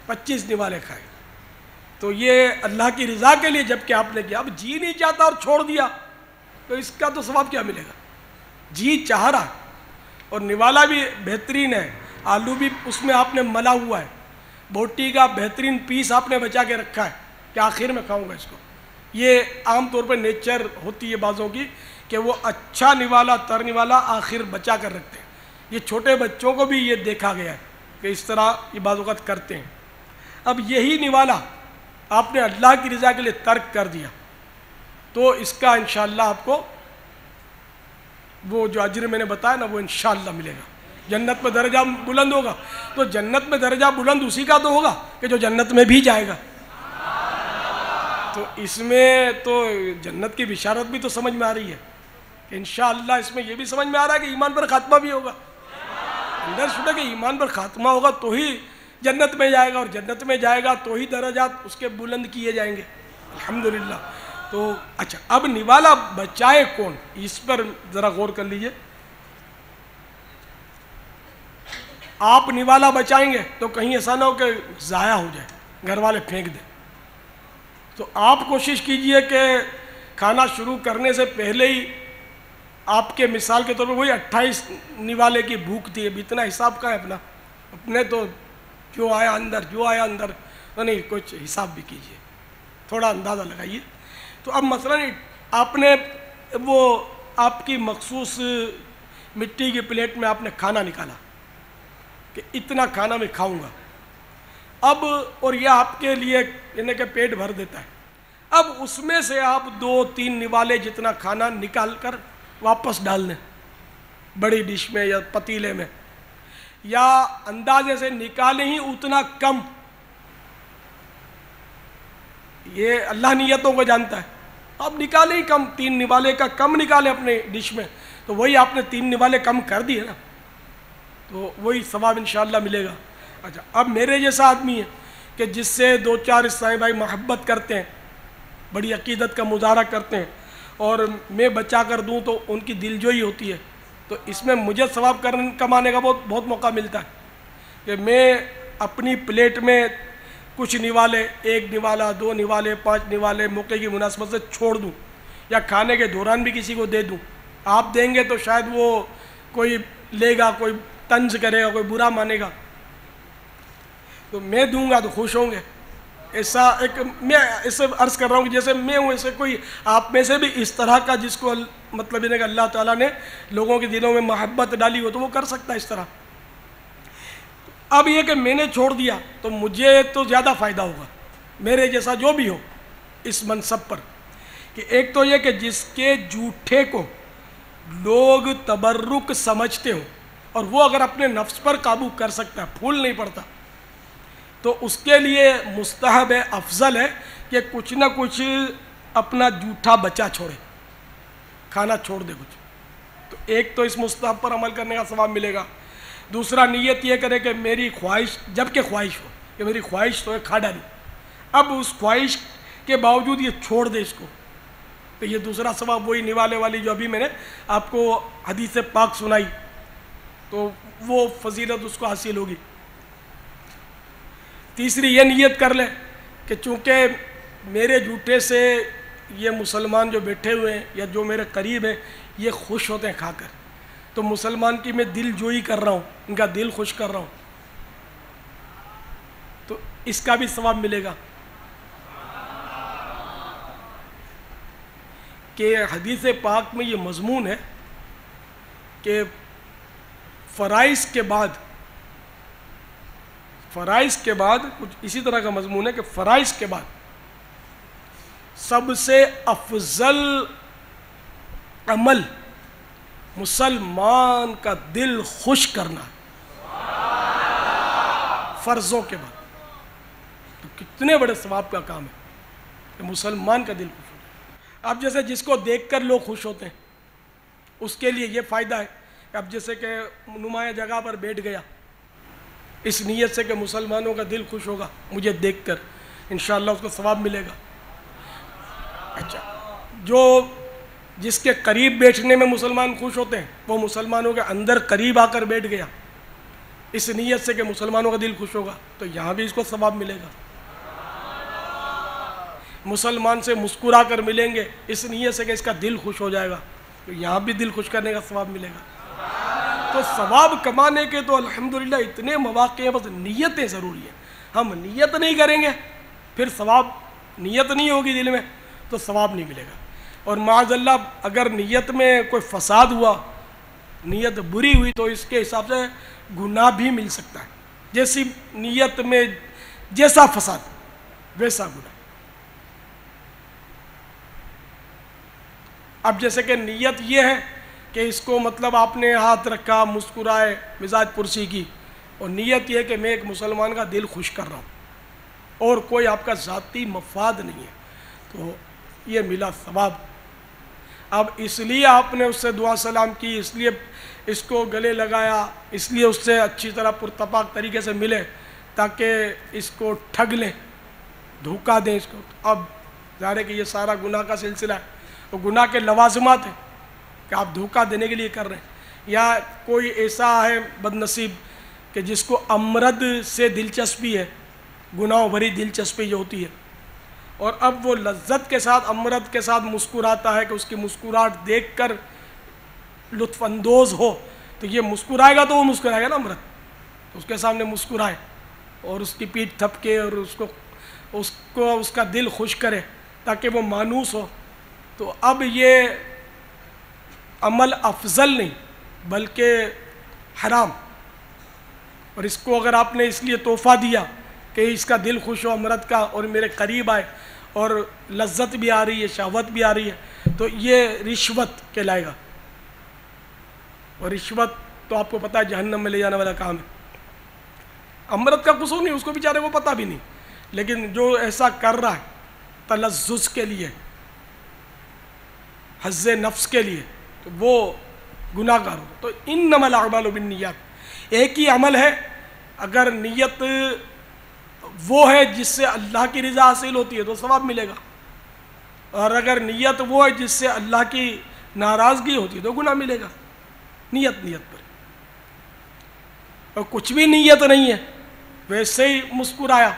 25 نوالے کھائے، تو یہ اللہ کی رضا کے لیے جب کہ آپ نے کیا، اب جی نہیں چاہتا اور چھوڑ دیا تو اس کا تو ثواب کیا ملے گا؟ جی چاہ رہا اور نوالا بھی بہترین ہے، آلو بھی اس میں آپ نے ملا ہوا ہے، بوٹی کا بہترین پیس آپ نے بچا کے رکھا ہے کہ آخر میں کھاؤں گا اس کو۔ یہ عام طور پر نیچر ہوتی ہے بعضوں کی کہ وہ اچھا نوالا تر نوالا آخر بچا کر رکھتے ہیں، یہ چھوٹے بچوں کو بھی یہ دیکھا گیا ہے کہ اس طرح یہ بعض اوقات کرتے ہیں۔ اب یہی نوالا آپ نے اللہ کی رضا کے لیے ترک کر دیا تو اس کا انشاءاللہ آپ کو وہ جو اجر میں نے بتایا نا وہ انشاءاللہ ملے گا، جنت میں درجہ بلند ہوگا۔ تو جنت میں درجہ بلند اسی کا تو ہوگا کہ جو جنت میں بھی جائے گا، تو اس میں تو جنت کی بشارت بھی تو سمجھ میں آ رہی ہے کہ انشاءاللہ اس میں یہ بھی سمجھ میں آ رہا ہے کہ ایمان پر خاتمہ بھی ہوگا، اندر شدہ کہ ایمان پر خاتمہ ہوگا تو ہی جنت میں جائے گا، اور جنت میں جائے گا تو ہی درجات اس کے بلند کیے جائیں گے، الحمدللہ۔ تو اچھا، اب نوالا بچائے کون، اس پر ذرا غور کر لیجئے۔ آپ نوالا بچائیں گے تو کہیں ایسا نہ ہو کہ ضائع ہو جائے، گھر والے پھینک دیں، تو آپ کوشش کیجئے کہ کھانا شروع کرنے سے پہلے ہی آپ کے مثال کے طور پر وہی 28 نوالے کی بھوک تھی، اب اتنا حساب کا ہے اپنے تو جو آیا اندر تو نہیں، کچھ حساب بھی کیجئے، تھوڑا اندازہ لگائیے۔ تو اب مثلا آپ نے وہ آپ کی مخصوص مٹی کی پلیٹ میں آپ نے کھانا نکالا کہ اتنا کھانا میں کھاؤں گا، اب اور یہ آپ کے لیے یعنی کہ پیٹ بھر دیتا ہے، اب اس میں سے آپ 2-3 نوالے جتنا کھانا نکال کر واپس ڈال دیں بڑی ڈش میں یا پتیلے میں، یا اندازے سے نکالیں ہی اتنا کم، یہ اللہ نیتوں کو جانتا ہے، آپ نکالیں ہی کم، 3 نوالے کا کم نکالیں اپنے ڈش میں، تو وہی آپ نے 3 نوالے کم کر دیے نا، تو وہی ثواب انشاءاللہ ملے گا۔ اچھا، اب میرے جیسا آدمی ہے کہ جس سے 2-4 عیسائی بھائی محبت کرتے ہیں، بڑی عقیدت کا مظاہرہ کرتے ہیں، اور میں بچا کر دوں تو ان کی دل جوئی ہوتی ہے، تو اس میں مجھے ثواب کمانے کا بہت موقع ملتا ہے کہ میں اپنی پلیٹ میں کچھ نوالے، 1 نوالا، 2 نوالے، 5 نوالے موقع کی مناسبت سے چھوڑ دوں، یا کھانے کے دوران بھی کسی کو دے دوں۔ آپ دیں گے تو شاید وہ کوئی لے گا، کوئی طنز کرے گا، کوئی برا مانے گا، تو میں دوں گا تو خوش ہوں گے۔ ایسا ایک میں اسے عرض کر رہا ہوں کہ جیسے میں ہوں، ایسے کوئی آپ میں سے بھی اس طرح کا جس کو مطلب یہ کہ اللہ تعالیٰ نے لوگوں کے دلوں میں محبت ڈالی ہو تو وہ کر سکتا ہے اس طرح۔ اب یہ کہ میں نے چھوڑ دیا تو مجھے تو زیادہ فائدہ ہوگا، میرے جیسا جو بھی ہو اس منصب پر، کہ ایک تو یہ کہ جس کے جھوٹے کو لوگ تبرک سمجھتے ہوں اور وہ اگر اپنے نفس پر قابو کر سکتا ہے، پھول نہیں پڑتا، تو اس کے لیے مستحب ہے، افضل ہے کہ کچھ نہ کچھ اپنا جھوٹا بچا چھوڑے، کھانا چھوڑ دے کچھ، تو ایک تو اس مستحب پر عمل کرنے کا ثواب ملے گا۔ دوسرا نیت یہ کرے کہ میری خواہش، جب کہ خواہش ہو کہ میری خواہش تو ہے کھا ڈالوں، اب اس خواہش کے باوجود یہ چھوڑ دے اس کو، تو یہ دوسرا ثواب وہی نوالے والی جو ابھی میں نے آپ کو حدیث پاک سنائی، تو وہ فضیلت اس کو حاصل ہوگی۔ تیسری یہ نیت کر لے کہ چونکہ میرے جھوٹے سے یہ مسلمان جو بیٹھے ہوئے ہیں یا جو میرے قریب ہیں یہ خوش ہوتے ہیں کھا کر، تو مسلمان کی میں دل جوئی کر رہا ہوں، ان کا دل خوش کر رہا ہوں، تو اس کا بھی ثواب ملے گا۔ کہ حدیث پاک میں یہ مضمون ہے کہ فرائض کے بعد فرائض کے بعد کچھ اسی طرح کا مضمون ہے کہ فرائض کے بعد سب سے افضل عمل مسلمان کا دل خوش کرنا ہے فرضوں کے بعد. تو کتنے بڑے ثواب کا کام ہے کہ مسلمان کا دل خوش ہو جائے. اب جیسے جس کو دیکھ کر لوگ خوش ہوتے ہیں اس کے لیے یہ فائدہ ہے کہ اب جیسے کہ نمایاں جگہ پر بیٹھ گیا اس نیت سے کہ مسلمانوں کا دل خوش ہوگا مجھے دیکھ کر، انشاءاللہ اس کو ثواب ملے گا. اچھا، جو جس کے قریب بیٹھنے میں مسلمان خوش ہوتے ہیں وہ مسلمانوں کے اندر قریب آ کر بیٹھ گیا اس نیت سے کہ مسلمانوں کا دل خوش ہوگا، تو یہاں بھی اس کو ثواب ملے گا. مسلمان سے مسکرا کر ملیں گے اس نیت سے کہ اس کا دل خوش ہو جائے گا، تو یہاں بھی دل خوش کرنے کا ثواب ملے گا. تو ثواب کمانے کے تو الحمدللہ اتنے مواقع ہیں، بس نیتیں ضروری ہیں. ہم نیت نہیں کریں گے پھر ثواب، نیت نہیں ہوگی دل میں تو ثواب نہیں ملے گا. اور معاذ اللہ اگر نیت میں کوئی فساد ہوا، نیت بری ہوئی، تو اس کے حساب سے گناہ بھی مل سکتا ہے. جیسی نیت میں جیسا فساد ویسا گناہ. اب جیسے کہ نیت یہ ہے کہ اس کو مطلب آپ نے ہاتھ رکھا، مسکرائے، مزاج پرسی کی، اور نیت یہ ہے کہ میں ایک مسلمان کا دل خوش کر رہا ہوں اور کوئی آپ کا ذاتی مفاد نہیں ہے، تو یہ ملا ثواب. اب اس لیے آپ نے اس سے دعا سلام کی، اس لیے اس کو گلے لگایا، اس لیے اس سے اچھی طرح پرتپاک طریقے سے ملے تاکہ اس کو ٹھگ لیں، دھوکہ دیں اس کو. اب ظاہر ہے کہ یہ سارا گناہ کا سلسلہ ہے، تو گناہ کے لوازمات ہیں کہ آپ دھوکہ دینے کے لیے کر رہے ہیں. یا کوئی ایسا ہے بد نصیب کہ جس کو امرد سے دلچسپی ہے، گناہوں بھری دلچسپی جو ہوتی ہے، اور اب وہ لذت کے ساتھ امرد کے ساتھ مسکراتا ہے کہ اس کی مسکراہٹ دیکھ کر لطف اندوز ہو، تو یہ مسکرائے گا تو وہ مسکرائے گا نا امرد، تو اس کے سامنے مسکرائے اور اس کی پیٹھ تھپکے اور اس کو اس کا دل خوش کرے تاکہ وہ مانوس ہو. تو اب یہ عمل افضل نہیں بلکہ حرام، اور اس کو اگر آپ نے اس لیے تحفہ دیا کہ اس کا دل خوش ہو امرد کا اور میرے قریب آئے اور لذت بھی آ رہی ہے، شہوت بھی آ رہی ہے، تو یہ رشوت کہلائے گا. اور رشوت تو آپ کو پتہ ہے جہنم میں لے جانے والا کام ہے. امرد کا قصور نہیں، اس کو بیچارے کو پتہ بھی نہیں، لیکن جو ایسا کر رہا ہے تلذذ کے لیے، حظ نفس کے لیے، تو وہ گناہ گار ہو. تو انما الاعمال بالنیات، ایک ہی عمل ہے، اگر نیت وہ ہے جس سے اللہ کی رضا حاصل ہوتی ہے تو ثواب ملے گا، اور اگر نیت وہ ہے جس سے اللہ کی ناراضگی ہوتی ہے تو گناہ ملے گا. نیت پر. اور کچھ بھی نیت نہیں ہے ویسے ہی مسکرایا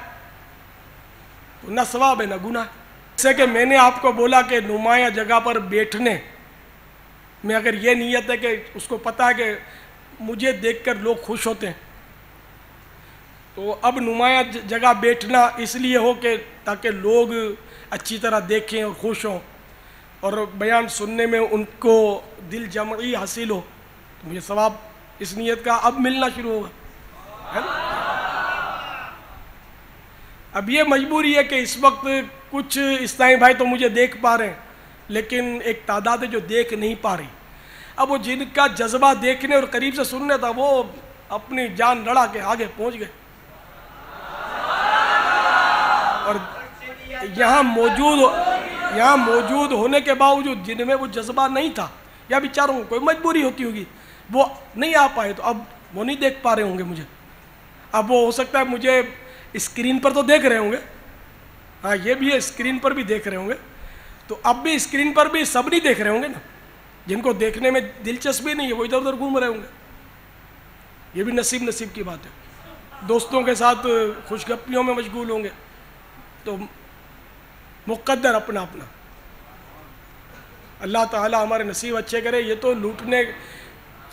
تو نہ ثواب ہے نہ گناہ. جیسے کہ میں نے آپ کو بولا کہ نمایاں جگہ پر بیٹھنے میں اگر یہ نیت ہے کہ اس کو پتہ ہے کہ مجھے دیکھ کر لوگ خوش ہوتے ہیں، تو اب نمایاں جگہ بیٹھنا اس لیے ہو کہ تاکہ لوگ اچھی طرح دیکھیں اور خوش ہوں اور بیان سننے میں ان کو دل جمعی حاصل ہو، تو مجھے ثواب اس نیت کا اب ملنا شروع ہوگا، ہے نا. اب یہ مجبوری ہے کہ اس وقت کچھ اسلامی بھائی تو مجھے دیکھ پا رہے ہیں لیکن ایک تعداد ہے جو دیکھ نہیں پا رہی. اب وہ جن کا جذبہ دیکھنے اور قریب سے سننے تھا وہ اپنی جان لڑا کے آگے پہنچ گئے، اور یہاں موجود ہونے کے باوجود جن میں وہ جذبہ نہیں تھا یا بیچاروں کو کوئی مجبوری ہوتی ہوگی وہ نہیں آ پائے، تو اب وہ نہیں دیکھ پا رہے ہوں گے مجھے. اب وہ ہو سکتا ہے مجھے اسکرین پر تو دیکھ رہے ہوں گے، ہاں یہ بھی ہے اسکرین پر بھی دیکھ رہے ہوں گے، تو اب بھی اسکرین پر بھی سب نہیں دیکھ رہے ہوں گے نا. جن کو دیکھنے میں دلچسپی نہیں ہے وہ ادھر ادھر گھوم رہے ہوں گے. یہ بھی نصیب کی بات ہے. دوستوں کے ساتھ خوش گپیوں میں مشغول ہوں گے، تو مقدر اپنا اپنا. اللہ تعالی ہمارے نصیب اچھے کرے. یہ تو لوٹنے،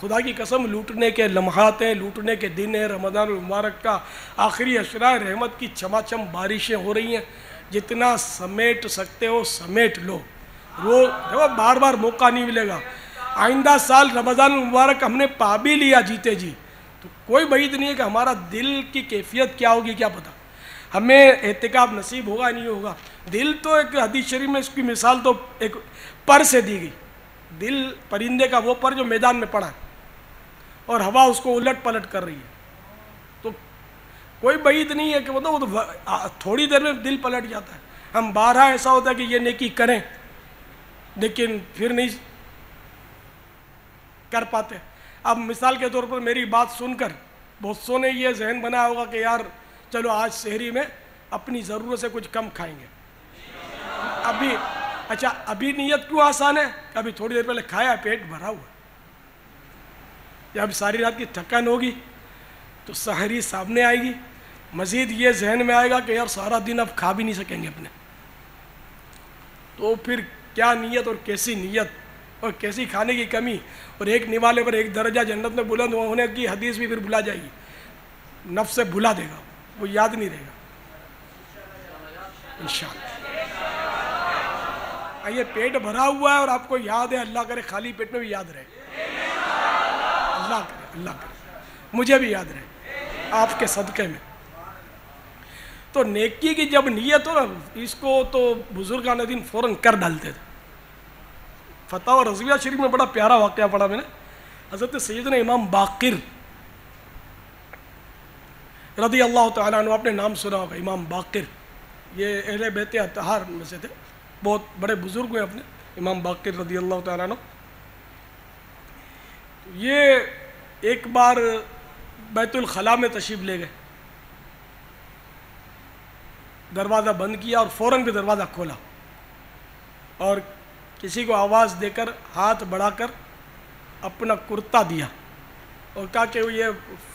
خدا کی قسم لوٹنے کے لمحات ہیں، لوٹنے کے دن ہیں. رمضان المبارک کا آخری عشرہ رحمت کی چھماچم بارشیں ہو رہی ہیں. جتنا سمیٹ سکتے ہو سمیٹ لو. بار بار موقع نہیں ملے گا. آئندہ سال رمضان المبارک ہم نے پا بھی لیا جیتے جی، تو کوئی بعید نہیں ہے کہ ہمارا دل کی کیفیت کیا ہوگی کیا پتہ، ہمیں احتکاب نصیب ہوگا نہیں ہوگا۔ دل تو ایک حدیث شریف میں اس کی مثال تو ایک پر سے دی گئی، دل پرندے کا وہ پر جو میدان میں پڑا ہے اور ہوا اس کو الٹ پلٹ کر رہی ہے، تو کوئی بعید نہیں ہے کہ وہ تو تھوڑی دیر میں دل پلٹ جاتا ہے۔ ہم بارہا ایسا ہوتا ہے کہ یہ نیکی کریں لیکن پھر نہیں کر پاتے۔ اب مثال کے طور پر میری بات سن کر بہت سو نے یہ ذہن بنایا ہوگا کہ یار چلو آج سحری میں اپنی ضرورت سے کچھ کم کھائیں گے۔ ابھی نیت کیوں آسان ہے؟ ابھی تھوڑی دیر پہلے کھایا، پیٹ بھرا ہوا، جب ساری رات کی تھکن ہوگی تو سحری سامنے آئے گی، مزید یہ ذہن میں آئے گا کہ یار سارا دن اب کھا بھی نہیں سکیں گے اپنے، تو پھر کیا نیت اور کیسی نیت اور کیسی کھانے کی کمی، اور ایک نوالے پر ایک درجہ جنت میں بلند ہونے کی حدیث بھی پھر بھلا جائے گی، نفس سے بھلا دے گا، وہ یاد نہیں رہے گا انشاءاللہ۔ یہ پیٹ بھرا ہوا ہے اور آپ کو یاد ہے، اللہ کرے خالی پیٹ میں بھی یاد رہے، اللہ کرے مجھے بھی یاد رہے آپ کے صدقے میں۔ تو نیکی کی جب نیت ہو نا، اس کو تو بزرگان دین فوراً کر ڈالتے تھے۔ فتاوی رضویہ شریف میں بڑا پیارا واقعہ پڑھا میں نے، حضرت سیدنا امام باقر رضی اللہ تعالیٰ عنہ، آپ نے نام سنا ہوگا امام باقر، یہ اہل بیت اطہار میں سے تھے، بہت بڑے بزرگ ہیں اپنے امام باقر رضی اللہ تعالیٰ عنہ۔ یہ ایک بار بیت الخلاء میں تشریف لے گئے، دروازہ بند کیا اور فوراً بھی دروازہ کھولا اور کسی کو آواز دے کر ہاتھ بڑھا کر اپنا کرتا دیا اور کہا کہ یہ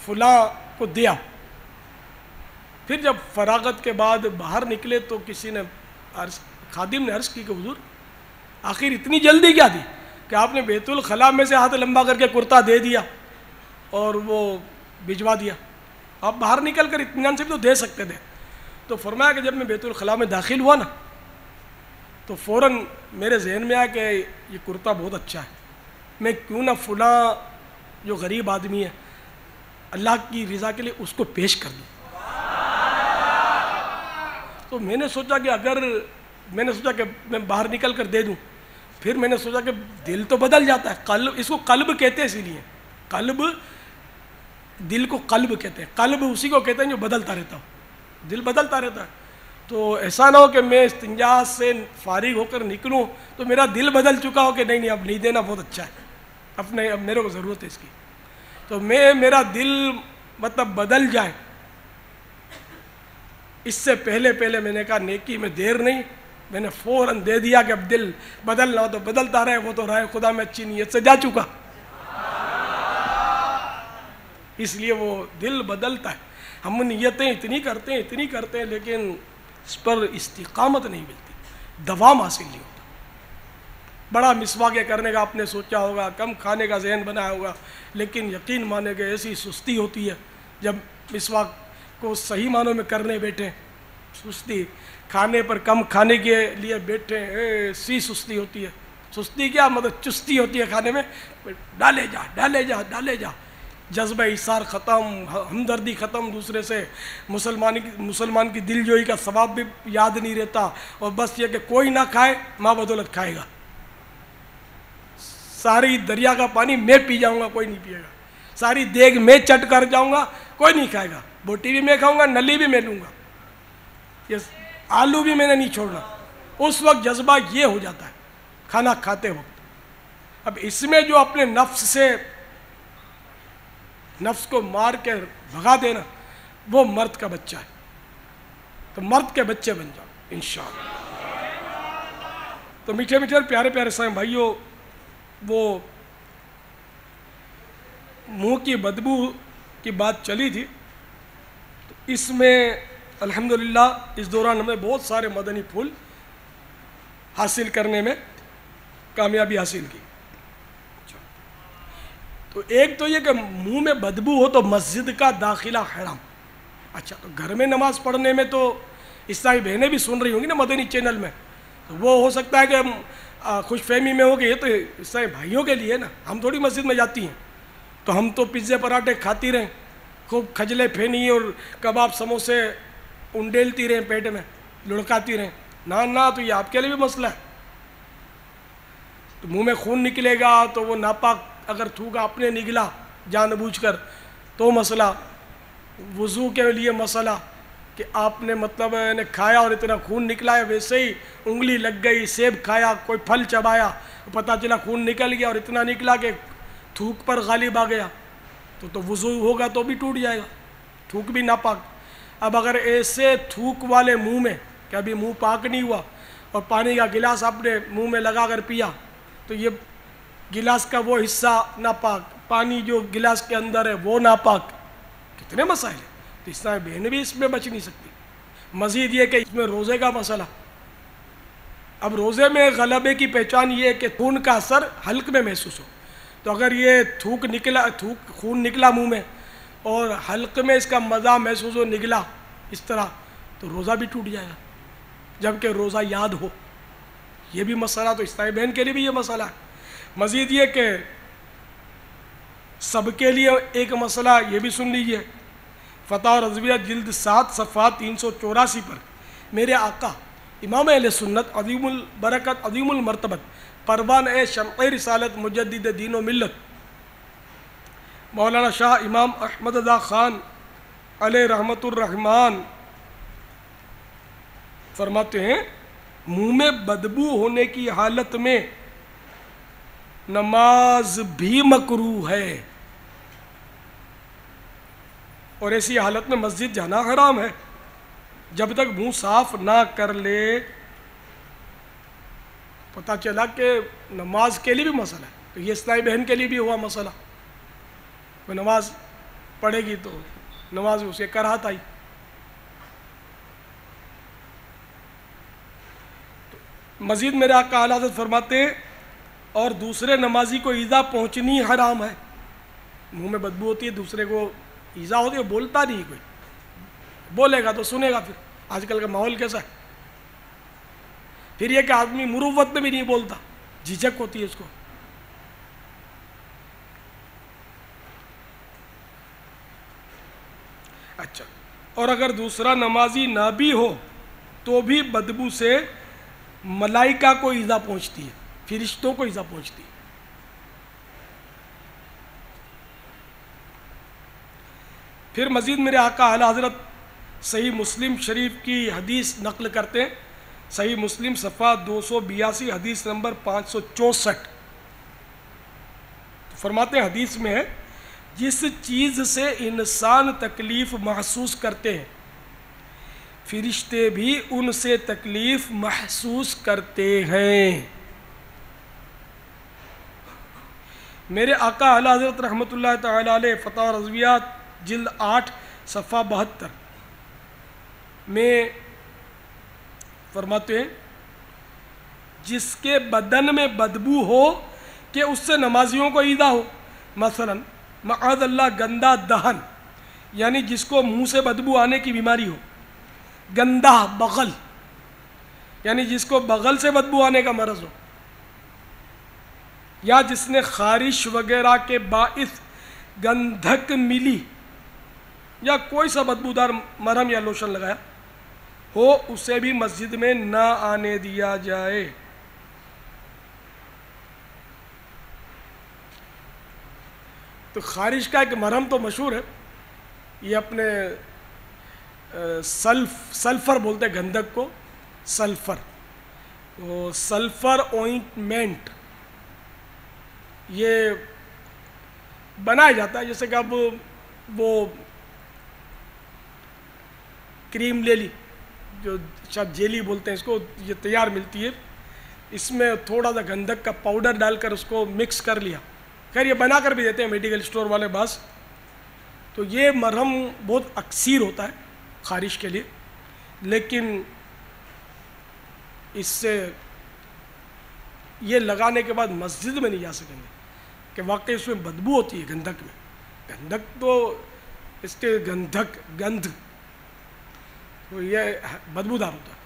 فلاں کو دیا۔ پھر جب فراغت کے بعد باہر نکلے تو کسی نے خادم نے عرض کی کہ حضور آخر اتنی جلدی کیا تھی کہ آپ نے بیت الخلاء میں سے ہاتھ لمبا کر کے کرتا دے دیا اور وہ بھجوا دیا، آپ باہر نکل کر اطمینان سے بھی تو دے سکتے تھے۔ تو فرمایا کہ جب میں بیت الخلاء میں داخل ہوا نا تو فوراً میرے ذہن میں آیا کہ یہ کرتا بہت اچھا ہے، میں کیوں نہ فلاں جو غریب آدمی ہے اللہ کی رضا کے لیے اس کو پیش کر دوں۔ تو میں نے سوچا کہ میں باہر نکل کر دے دوں، پھر میں نے سوچا کہ دل تو بدل جاتا ہے، قلب، اس کو قلب کہتے ہیں، اسی لیے قلب، دل کو قلب کہتے ہیں، قلب اسی کو کہتے ہیں جو بدلتا رہتا ہو، دل بدلتا رہتا ہے۔ تو ایسا نہ ہو کہ میں استنجا سے فارغ ہو کر نکلوں تو میرا دل بدل چکا ہو کہ نہیں اب نہیں دینا، بہت اچھا ہے، اب میرے کو ضرورت ہے اس کی، تو میرا دل مطلب بدل جائے، اس سے پہلے میں نے کہا نیکی میں دیر نہیں، میں نے فوراً دے دیا کہ اب دل بدلنا ہو تو بدلتا رہے، وہ تو رائے خدا میں اچھی نیت سے جا چکا، اس لیے وہ دل بدلتا ہے۔ ہم نیتیں اتنی کرتے ہیں لیکن اس پر استقامت نہیں ملتی، دوام حاصل نہیں ہوتا۔ بڑا مسواک کرنے کا آپ نے سوچا ہوگا، کم کھانے کا ذہن بنایا ہوگا، لیکن یقین مانے کہ ایسی سستی ہوتی ہے جب مسواک کو صحیح معنوں میں کرنے بیٹھے، سستی، کھانے پر کم کھانے کے لیے بیٹھے، ایسی سستی ہوتی ہے۔ سستی کیا مطلب چستی ہوتی ہے کھانے میں، ڈالے جا، جذبہ ایثار ختم، ہمدردی ختم دوسرے سے، مسلمان کی دل جوئی کا ثواب بھی یاد نہیں رہتا، اور بس یہ کہ کوئی نہ کھائے ماں بدولت کھائے گا، ساری دریا کا پانی میں پی جاؤں گا کوئی نہیں پیے گا، ساری دیگ میں چٹ کر جاؤں گا کوئی نہیں کھائے گا، بوٹی بھی میں کھاؤں گا، نلی بھی میں لوں گا، یہ آلو بھی میں نے نہیں چھوڑنا۔ اس وقت جذبہ یہ ہو جاتا ہے کھانا کھاتے وقت۔ اب اس میں جو اپنے نفس کو مار کے بھگا دینا، وہ مرد کا بچہ ہے، تو مرد کے بچے بن جاؤ انشاءاللہ۔ تو میٹھے میٹھے پیارے پیارے سائیں بھائیوں، وہ منہ کی بدبو کی بات چلی تھی، تو اس میں الحمدللہ اس دوران ہمیں بہت سارے مدنی پھول حاصل کرنے میں کامیابی حاصل کی۔ تو ایک تو یہ کہ منہ میں بدبو ہو تو مسجد کا داخلہ حرام۔ اچھا، تو گھر میں نماز پڑھنے میں تو عیسائی بہنیں بھی سن رہی ہوں گی نا مدنی چینل میں، تو وہ ہو سکتا ہے کہ خوش فہمی میں ہو کہ یہ تو عیسائی بھائیوں کے لیے نا، ہم تھوڑی مسجد میں جاتی ہیں، تو ہم تو پیزے پراٹھے کھاتی رہیں، خوب کھجلے پھینی اور کباب سموسے انڈیلتی رہیں، پیٹ میں لڑکاتی رہیں، نہ تو یہ آپ کے لیے بھی مسئلہ ہے۔ تو منہ میں خون نکلے گا تو وہ ناپاک اگر تھوک آپ نے نگلا جان بوجھ کر تو مسئلہ، وضو کے لیے مسئلہ کہ آپ نے مطلب نے کھایا اور اتنا خون نکلا ہے، ویسے ہی انگلی لگ گئی، سیب کھایا، کوئی پھل چبایا، پتہ چلا خون نکل گیا اور اتنا نکلا کہ تھوک پر غالب آ گیا، تو وضو ہوگا تو بھی ٹوٹ جائے گا، تھوک بھی ناپاک۔ اب اگر ایسے تھوک والے منہ میں کہ ابھی منہ پاک نہیں ہوا اور پانی کا گلاس آپ نے منہ میں لگا کر پیا تو یہ گلاس کا وہ حصہ ناپاک، پانی جو گلاس کے اندر ہے وہ ناپاک، کتنے مسائل ہیں۔ تو اس طرح بہن بھی اس میں بچ نہیں سکتی۔ مزید یہ کہ اس میں روزے کا مسئلہ، اب روزے میں غلبے کی پہچان یہ ہے کہ خون کا اثر حلق میں محسوس ہو، تو اگر یہ خون نکلا منہ میں اور حلق میں اس کا مزہ محسوس ہو، نگلا اس طرح، تو روزہ بھی ٹوٹ جائے گا، جبکہ روزہ یاد ہو، یہ بھی مسئلہ۔ تو اس طرح بہن کے لیے بھی یہ مسئلہ ہے۔ مزید یہ کہ سب کے لیے ایک مسئلہ یہ بھی سن لیجئے، فتح رضویہ جلد 7 صفحہ 384 پر میرے آقا امام اہل سنت عظیم البرکت عظیم المرتبت پروان شمع رسالت مجدد دین و ملت مولانا شاہ امام احمد رضا خان علیہ رحمت الرحمن فرماتے ہیں، منہ میں بدبو ہونے کی حالت میں نماز بھی مکروہ ہے، اور ایسی حالت میں مسجد جانا حرام ہے جب تک منہ صاف نہ کر لے۔ پتہ چلا کہ نماز کے لیے بھی مسئلہ ہے، تو یہ اسلامی بہن کے لیے بھی ہوا مسئلہ، وہ نماز پڑھے گی تو نماز اسے کراہت آئی۔ مزید میرے آقا اعلیٰ حضرت فرماتے ہیں، اور دوسرے نمازی کو ایذا پہنچنی حرام ہے۔ منہ میں بدبو ہوتی ہے، دوسرے کو ایذا ہوتی ہے، بولتا نہیں کوئی، بولے گا تو سنے گا۔ پھر آج کل کا ماحول کیسا ہے، پھر یہ کہ آدمی مروت میں بھی نہیں بولتا، جھجک ہوتی ہے اس کو۔ اچھا، اور اگر دوسرا نمازی نہ بھی ہو تو بھی بدبو سے ملائکہ کو ایذا پہنچتی ہے، فرشتوں کو ایذا پہنچتی ہے۔ پھر مزید میرے آقا اعلیٰ حضرت صحیح مسلم شریف کی حدیث نقل کرتے ہیں، صحیح مسلم صفحہ 282 حدیث نمبر 564، فرماتے ہیں حدیث میں ہے، جس چیز سے انسان تکلیف محسوس کرتے ہیں فرشتے بھی ان سے تکلیف محسوس کرتے ہیں۔ میرے آقا اعلیٰ حضرت رحمۃ اللہ تعالی علیہ فتح رضویات جلد 8 صفحہ 72 میں فرماتے ہیں، جس کے بدن میں بدبو ہو کہ اس سے نمازیوں کو ایذا ہو، مثلا معاذ اللہ گندا دہن، یعنی جس کو منہ سے بدبو آنے کی بیماری ہو، گندہ بغل یعنی جس کو بغل سے بدبو آنے کا مرض ہو، یا جس نے خارش وغیرہ کے باعث گندھک ملی یا کوئی سا بدبودار مرہم یا لوشن لگایا ہو، اسے بھی مسجد میں نہ آنے دیا جائے۔ تو خارش کا ایک مرہم تو مشہور ہے، یہ اپنے سلفر بولتے ہیں گندھک کو، سلفر، وہ سلفر اوئنٹمنٹ یہ بنایا جاتا ہے، جیسے کہ اب وہ کریم لے لی جو شاید جیلی بولتے ہیں اس کو، یہ تیار ملتی ہے، اس میں تھوڑا سا گندھک کا پاؤڈر ڈال کر اس کو مکس کر لیا، خیر یہ بنا کر بھی دیتے ہیں میڈیکل اسٹور والے بعض، تو یہ مرہم بہت اکثیر ہوتا ہے خارش کے لیے، لیکن اس سے یہ لگانے کے بعد مسجد میں نہیں جا سکیں گے کہ واقعی اس میں بدبو ہوتی ہے گندھک میں، گندھک تو اس کے گندھ تو یہ بدبودار ہوتا ہے،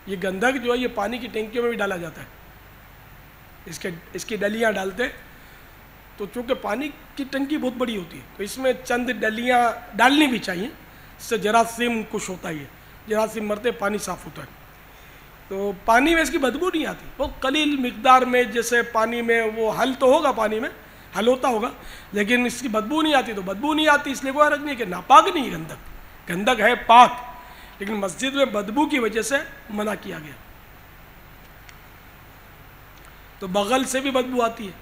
یہ گندھک جو ہے یہ پانی کی ٹینکیوں میں بھی ڈالا جاتا ہے، اس کی ڈلیاں ڈالتے تو چونکہ پانی کی ٹنکی بہت بڑی ہوتی ہے تو اس میں چند ڈلیاں ڈالنی بھی چاہیے، اس سے جراثیم کچھ ہوتا ہی ہے، جراثیم مرتے پانی صاف ہوتا ہے۔ تو پانی میں اس کی بدبو نہیں آتی، وہ قلیل مقدار میں، جیسے پانی میں وہ حل تو ہوگا، پانی میں حل ہوتا ہوگا، لیکن اس کی بدبو نہیں آتی، تو بدبو نہیں آتی اس لیے کوئی حرج نہیں کہ ناپاک نہیں ہے، گندک ہے، پاک، لیکن مسجد میں بدبو کی وجہ سے منع کیا گیا۔ تو بغل سے بھی بدبو آتی ہے،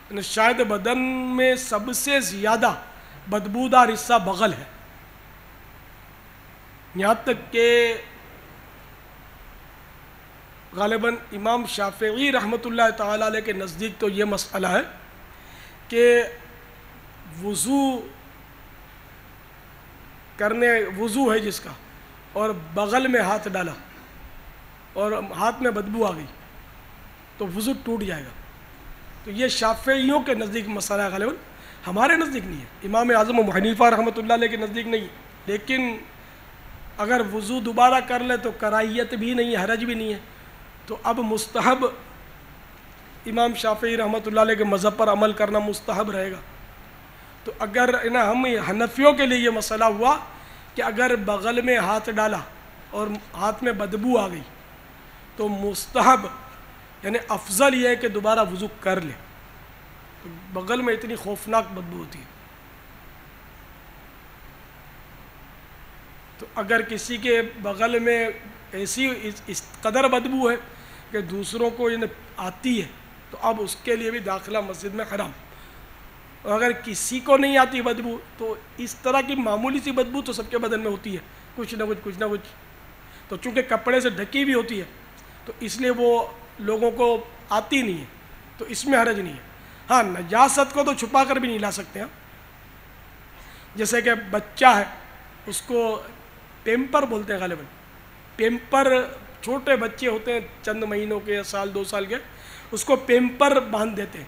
یعنی شاید بدن میں سب سے زیادہ بدبودار حصہ بغل ہے، یہاں تک کہ غالباً امام شافعی رحمۃ اللہ تعالیٰ علیہ کے نزدیک تو یہ مسئلہ ہے کہ وضو ہے جس کا اور بغل میں ہاتھ ڈالا اور ہاتھ میں بدبو آ گئی تو وضو ٹوٹ جائے گا۔ تو یہ شافعیوں کے نزدیک مسئلہ ہے، غالباً ہمارے نزدیک نہیں ہے، امام اعظم ابو حنیفہ رحمۃ اللہ علیہ کے نزدیک نہیں ہے، لیکن اگر وضو دوبارہ کر لے تو کراہیت بھی نہیں ہے، حرج بھی نہیں ہے، تو اب مستحب امام شافعی رحمۃ اللہ علیہ کے مذہب پر عمل کرنا مستحب رہے گا۔ تو اگر ہم حنفیوں کے لیے یہ مسئلہ ہوا کہ اگر بغل میں ہاتھ ڈالا اور ہاتھ میں بدبو آ گئی تو مستحب یعنی افضل یہ ہے کہ دوبارہ وضو کر لے، تو بغل میں اتنی خوفناک بدبو ہوتی ہے، تو اگر کسی کے بغل میں ایسی اس قدر بدبو ہے کہ دوسروں کو آتی ہے تو اب اس کے لیے بھی داخلہ مسجد میں حرام، اور اگر کسی کو نہیں آتی بدبو تو اس طرح کی معمولی سی بدبو تو سب کے بدن میں ہوتی ہے، کچھ نہ کچھ، تو چونکہ کپڑے سے ڈھکی بھی ہوتی ہے تو اس لیے وہ لوگوں کو آتی نہیں ہے، تو اس میں حرج نہیں ہے۔ ہاں نجاست کو تو چھپا کر بھی نہیں لا سکتے ہیں، جیسے کہ بچہ ہے اس کو پیمپر بولتے ہیں، غالباً پیمپر، چھوٹے بچے ہوتے ہیں چند مہینوں کے یا سال 2 سال کے، اس کو پیمپر باندھ دیتے ہیں،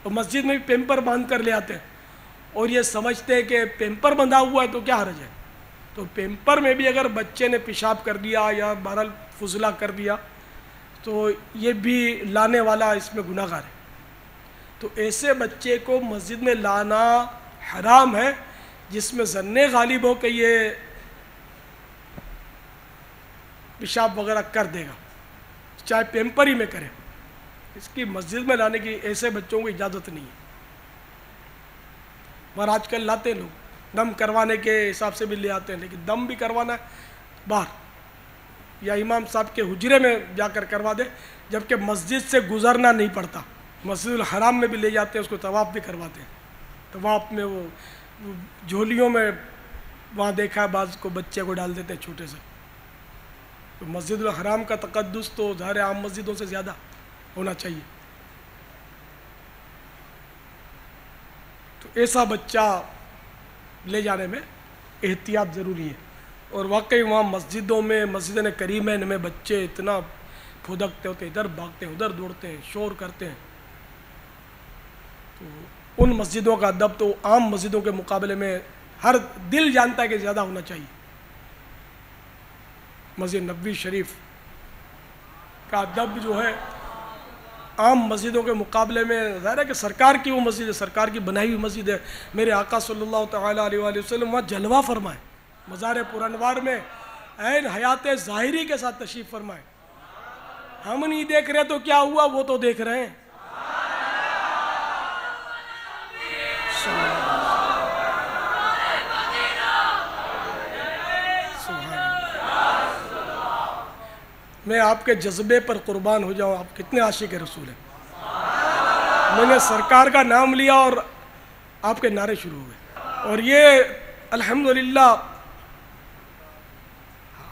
اور مسجد میں بھی پیمپر باندھ کر لے آتے ہیں، اور یہ سمجھتے ہیں کہ پیمپر بندھا ہوا ہے تو کیا حرج ہے، تو پیمپر میں بھی اگر بچے نے پیشاب کر دیا یا بہرحال فضلہ کر دیا تو یہ بھی لانے والا اس میں گناہ گار ہے، تو ایسے بچے کو مسجد میں لانا حرام ہے جس میں ظن غالب ہو کہ یہ پیشاب وغیرہ کر دے گا، چاہے پیمپر ہی میں کرے، اس کی مسجد میں لانے کی ایسے بچوں کو اجازت نہیں ہے۔ اور آج کل لاتے ہیں لوگ، دم کروانے کے حساب سے بھی لے آتے ہیں، لیکن دم بھی کروانا ہے باہر یا امام صاحب کے حجرے میں جا کر کروا دے، جبکہ مسجد سے گزرنا نہیں پڑتا، مسجد الحرام میں بھی لے جاتے ہیں، اس کو طواف بھی کرواتے ہیں، طواف میں وہ جھولیوں میں وہاں دیکھا ہے بعض کو بچے کو ڈال دیتے ہیں چھوٹے سے، تو مسجد الحرام کا تقدس تو ظاہر عام مسجدوں سے زیادہ ہونا چاہیے، تو ایسا بچہ لے جانے میں احتیاط ضروری ہے۔ اور واقعی وہاں مسجدوں میں، مسجد کریمین میں بچے اتنا پھدکتے ہوتے ہیں، ادھر بھاگتے ہیں ادھر دوڑتے ہیں، شور کرتے ہیں، تو ان مسجدوں کا ادب تو عام مسجدوں کے مقابلے میں ہر دل جانتا ہے کہ زیادہ ہونا چاہیے۔ مسجد نبوی شریف کا ادب جو ہے عام مسجدوں کے مقابلے میں، ظاہر ہے کہ سرکار کی وہ مسجد ہے، سرکار کی بنائی ہوئی مسجد ہے، میرے آقا صلی اللہ تعالیٰ علیہ وآلہ وسلم وہاں جلوہ فرمائے، مزار پرانوار میں عین حیات ظاہری کے ساتھ تشریف فرمائے، ہم نہیں دیکھ رہے تو کیا ہوا، وہ تو دیکھ رہے ہیں۔ میں آپ کے جذبے پر قربان ہو جاؤں، آپ کتنے عاشق رسول ہیں، میں نے سرکار کا نام لیا اور آپ کے نعرے شروع ہوئے، اور یہ الحمدللہ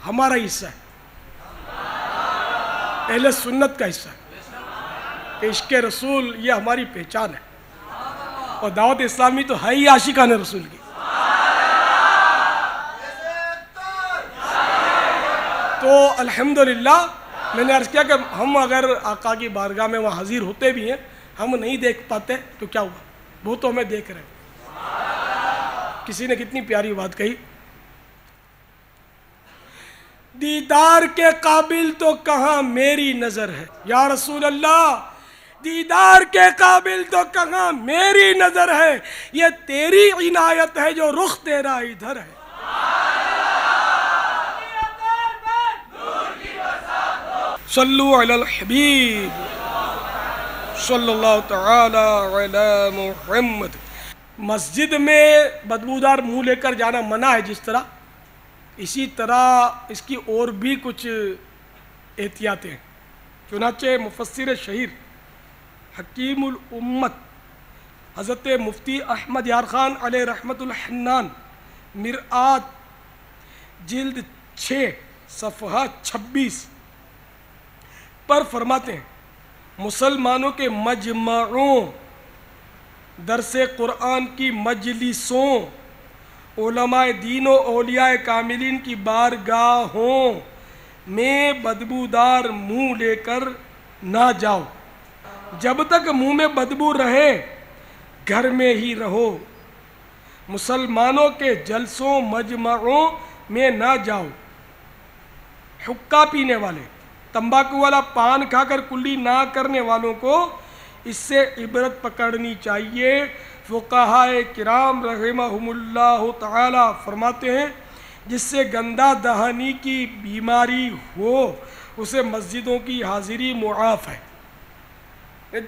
ہمارا حصہ ہے، اہل سنت کا حصہ ہے کہ عشق رسول یہ ہماری پہچان ہے، اور دعوت اسلامی تو ہے ہی عاشقان رسول کی۔ تو الحمدللہ میں نے عرض کیا کہ ہم اگر آقا کی بارگاہ میں وہاں حاضر ہوتے بھی ہیں، ہم نہیں دیکھ پاتے تو کیا ہوا، وہ تو ہمیں دیکھ رہے ہیں۔ کسی نے کتنی پیاری بات کہی، دیدار کے قابل تو کہاں میری نظر ہے، یا رسول اللہ دیدار کے قابل تو کہاں میری نظر ہے، یہ تیری عنایت ہے جو رخ تیرا ادھر ہے۔ صلو علی الحبیب صلی اللہ تعالی علی محمد۔ مسجد میں بدبودار منہ لے کر جانا منع ہے جس طرح، اسی طرح اس کی اور بھی کچھ احتیاطیں ہیں۔ چنانچہ مفسر شہیر حکیم الامت حضرت مفتی احمد یار خان علیہ رحمت الحنان مرآت جلد 6 صفحہ 26 پر فرماتے ہیں، مسلمانوں کے مجمعوں، درس قرآن کی مجلسوں، علماء دین و اولیاء کاملین کی بارگاہوں میں بدبودار منہ لے کر نہ جاؤ۔ جب تک منہ میں بدبو رہے گھر میں ہی رہو۔ مسلمانوں کے جلسوں مجمعوں میں نہ جاؤ۔ حقہ پینے والے، تمباکو والا پان کھا کر کلی نہ کرنے والوں کو اس سے عبرت پکڑنی چاہیے۔ فقہاء کرام رحمہم اللہ تعالی فرماتے ہیں، جس سے گندہ دہانی کی بیماری ہو اسے مسجدوں کی حاضری معاف ہے۔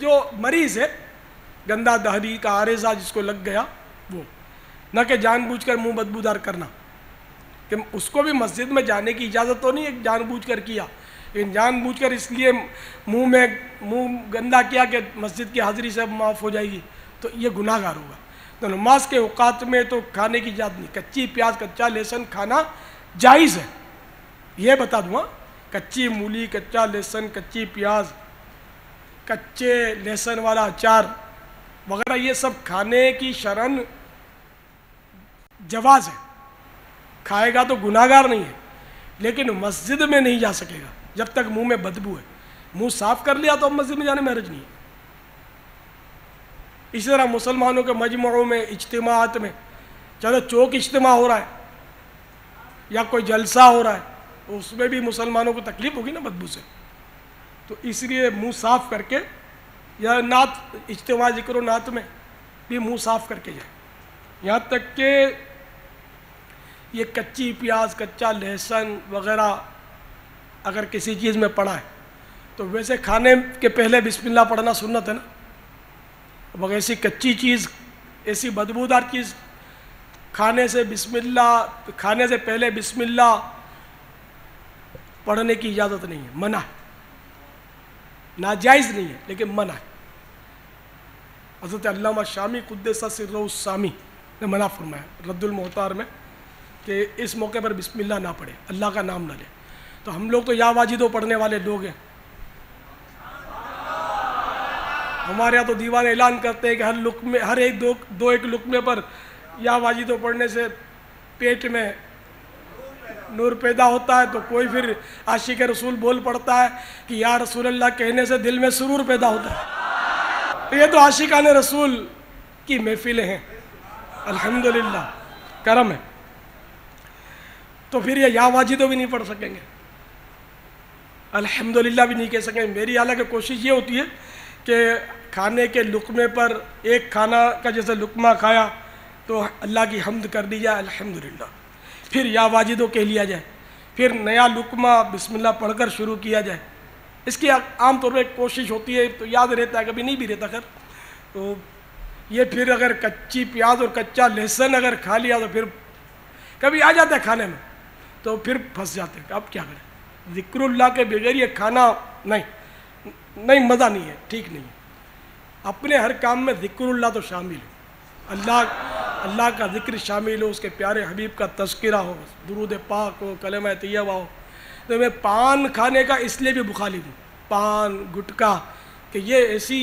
جو مریض ہے گندہ دہانی کا عارضہ جس کو لگ گیا، وہ نہ کہ جان بوجھ کر منہ بدبودار کرنا، کہ اس کو بھی مسجد میں جانے کی اجازت تو نہیں ہے جان بوجھ کر کیا، لیکن جان بوجھ کر اس لیے منہ گندا کیا کہ مسجد کی حاضری سے معاف ہو جائے گی، تو یہ گناہ گار ہوگا۔ تو نماز کے اوقات میں تو کھانے کی اجازت نہیں، کچی پیاز کچا لہسن کھانا جائز ہے، یہ بتا دوں۔ کچی مولی، کچا لہسن، کچی پیاز، کچے لہسن والا اچار وغیرہ، یہ سب کھانے کی شرعاً جواز ہے، کھائے گا تو گناہ گار نہیں ہے، لیکن مسجد میں نہیں جا سکے گا جب تک منہ میں بدبو ہے۔ منہ صاف کر لیا تو اب مسجد میں جانے میں حرج نہیں ہے۔ اسی طرح مسلمانوں کے مجمعوں میں، اجتماعات میں، چلو چوک اجتماع ہو رہا ہے یا کوئی جلسہ ہو رہا ہے، اس میں بھی مسلمانوں کو تکلیف ہوگی نا بدبو سے، تو اس لیے منہ صاف کر کے، یا نعت اجتماع ذکر و نعت میں بھی منہ صاف کر کے جائے۔ یہاں تک کہ یہ کچی پیاز، کچا لہسن وغیرہ اگر کسی چیز میں پڑا ہے تو ویسے کھانے کے پہلے بسم اللہ پڑھنا سنت ہے نا، اب ایسی کچی چیز، ایسی بدبودار چیز کھانے سے پہلے بسم اللہ پڑھنے کی اجازت نہیں ہے، منع ہے، ناجائز نہیں ہے لیکن منع ہے۔ حضرت علامہ شامی قدس سرہ السامی نے منع فرمایا رد المحتار میں کہ اس موقع پر بسم اللہ نہ پڑھے، اللہ کا نام نہ لے۔ تو ہم لوگ تو یا واجدو پڑھنے والے لوگ ہیں، ہمارے یہاں تو دیوان اعلان کرتے ہیں کہ ہر ایک لقمے پر یا واجدو پڑھنے سے پیٹ میں نور پیدا ہوتا ہے، تو کوئی پھر عاشق رسول بول پڑتا ہے کہ یا رسول اللہ کہنے سے دل میں سرور پیدا ہوتا ہے۔ تو یہ تو عاشقان رسول کی محفلیں ہیں، الحمدللہ کرم ہے۔ تو پھر یہ یا واجدو بھی نہیں پڑھ سکیں گے، الحمدللہ بھی نہیں کہہ سکیں گے۔ میری حالانکہ کوشش یہ ہوتی ہے کہ کھانے کے لقمے پر ایک کھانا کا جیسے لقمہ کھایا تو اللہ کی حمد کر دی جائے الحمدللہ، پھر یا واجدو کہہ لیا جائے، پھر نیا لقمہ بسم اللہ پڑھ کر شروع کیا جائے۔ اس کی عام طور پہ کوشش ہوتی ہے، تو یاد رہتا ہے، کبھی نہیں بھی رہتا۔ خیر تو یہ پھر اگر کچی پیاز اور کچا لہسن اگر کھا لیا تو پھر کبھی آ جاتا ہے کھانے میں، تو پھر پھنس جاتے ہیں، اب کیا کریں۔ ذکر اللہ کے بغیر یہ کھانا نہیں، مزہ نہیں ہے، ٹھیک نہیں ہے۔ اپنے ہر کام میں ذکر اللہ تو شامل ہو، اللہ کا ذکر شامل ہو، اس کے پیارے حبیب کا تذکرہ ہو، درود پاک ہو، کلمہ طیبہ ہو۔ تو میں پان کھانے کا اس لیے بھی مخالف ہوں، پان، گٹکا، کہ یہ ایسی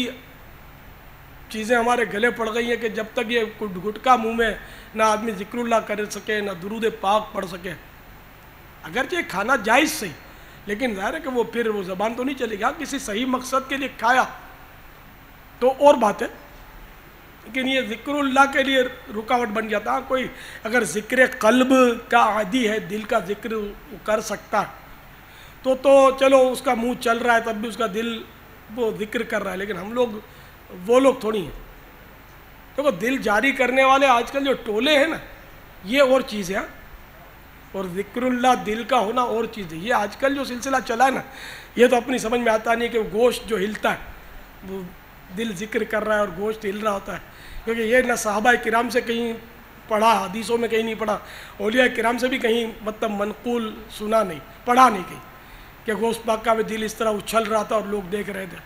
چیزیں ہمارے گلے پڑ گئی ہیں کہ جب تک یہ گٹکا منہ میں نہ آدمی ذکر اللہ کر سکے، نہ درود پاک پڑھ سکے، اگرچہ کھانا جائز صحیح، لیکن ظاہر ہے کہ وہ پھر وہ زبان تو نہیں چلے گی۔ کسی صحیح مقصد کے لیے کھایا تو اور بات ہے، لیکن یہ ذکر اللہ کے لیے رکاوٹ بن جاتا ہے۔ کوئی اگر ذکر قلب کا عادی ہے، دل کا ذکر کر سکتا ہے، تو چلو اس کا منہ چل رہا ہے تب بھی اس کا دل وہ ذکر کر رہا ہے، لیکن ہم لوگ وہ لوگ تھوڑی ہیں. دیکھو دل جاری کرنے والے آج کل جو ٹولے ہیں نا، یہ اور چیز ہے، اور ذکر اللہ دل کا ہونا اور چیز ہے. یہ آج کل جو سلسلہ چلا ہے نا، یہ تو اپنی سمجھ میں آتا نہیں کہ وہ گوشت جو ہلتا ہے وہ دل ذکر کر رہا ہے اور گوشت ہل رہا ہوتا ہے. کیونکہ یہ نہ صحابہ کرام سے کہیں پڑھا، حدیثوں میں کہیں نہیں پڑھا، اولیاء کرام سے بھی کہیں مطلب منقول سنا نہیں، پڑھا نہیں کہیں کہ گوشت پاکہ میں دل اس طرح اچھل رہا تھا اور لوگ دیکھ رہے تھے.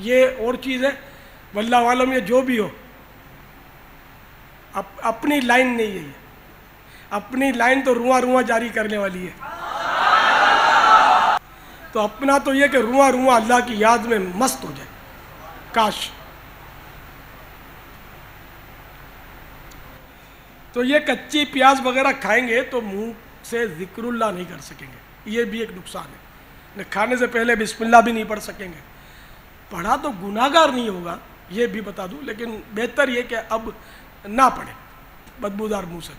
یہ اور چیز ہے. واللہ عالم یہ جو بھی ہو، اپنی لائن نہیں ہے. یہ اپنی لائن تو رواں رواں جاری کرنے والی ہے. تو اپنا تو یہ کہ رواں رواں اللہ کی یاد میں مست ہو جائے. کاش. تو یہ کچی پیاز وغیرہ کھائیں گے تو منہ سے ذکر اللہ نہیں کر سکیں گے. یہ بھی ایک نقصان ہے. کھانے سے پہلے بسم اللہ بھی نہیں پڑھ سکیں گے. پڑھا تو گناہ گار نہیں ہوگا، یہ بھی بتا دوں، لیکن بہتر یہ کہ اب نہ پڑھیں بدبودار منہ سے.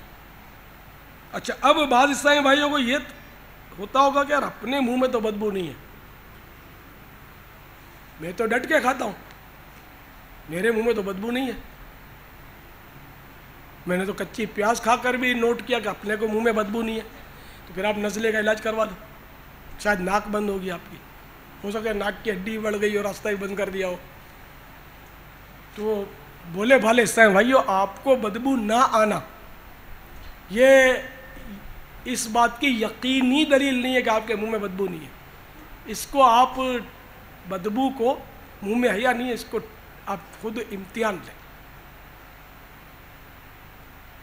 اچھا، اب بعض عیسائی بھائیوں کو یہ ہوتا ہوگا کہ یار اپنے منہ میں تو بدبو نہیں ہے، میں تو ڈٹ کے کھاتا ہوں، میرے منہ میں تو بدبو نہیں ہے. میں نے تو کچی پیاز کھا کر بھی نوٹ کیا کہ اپنے کو منہ میں بدبو نہیں ہے. تو پھر آپ نزلے کا علاج کروا لو، شاید ناک بند ہوگی آپ کی، ہو سکتا ہے ناک کی ہڈی بڑھ گئی اور راستہ ہی بند کر دیا ہو. تو بولے بھالے عیسائی بھائیو، آپ کو بدبو نہ آنا یہ اس بات کی یقینی دلیل نہیں ہے کہ آپ کے منہ میں بدبو نہیں ہے. اس کو آپ بدبو کو منہ میں ہے یا نہیں، اس کو آپ خود امتحان لیں.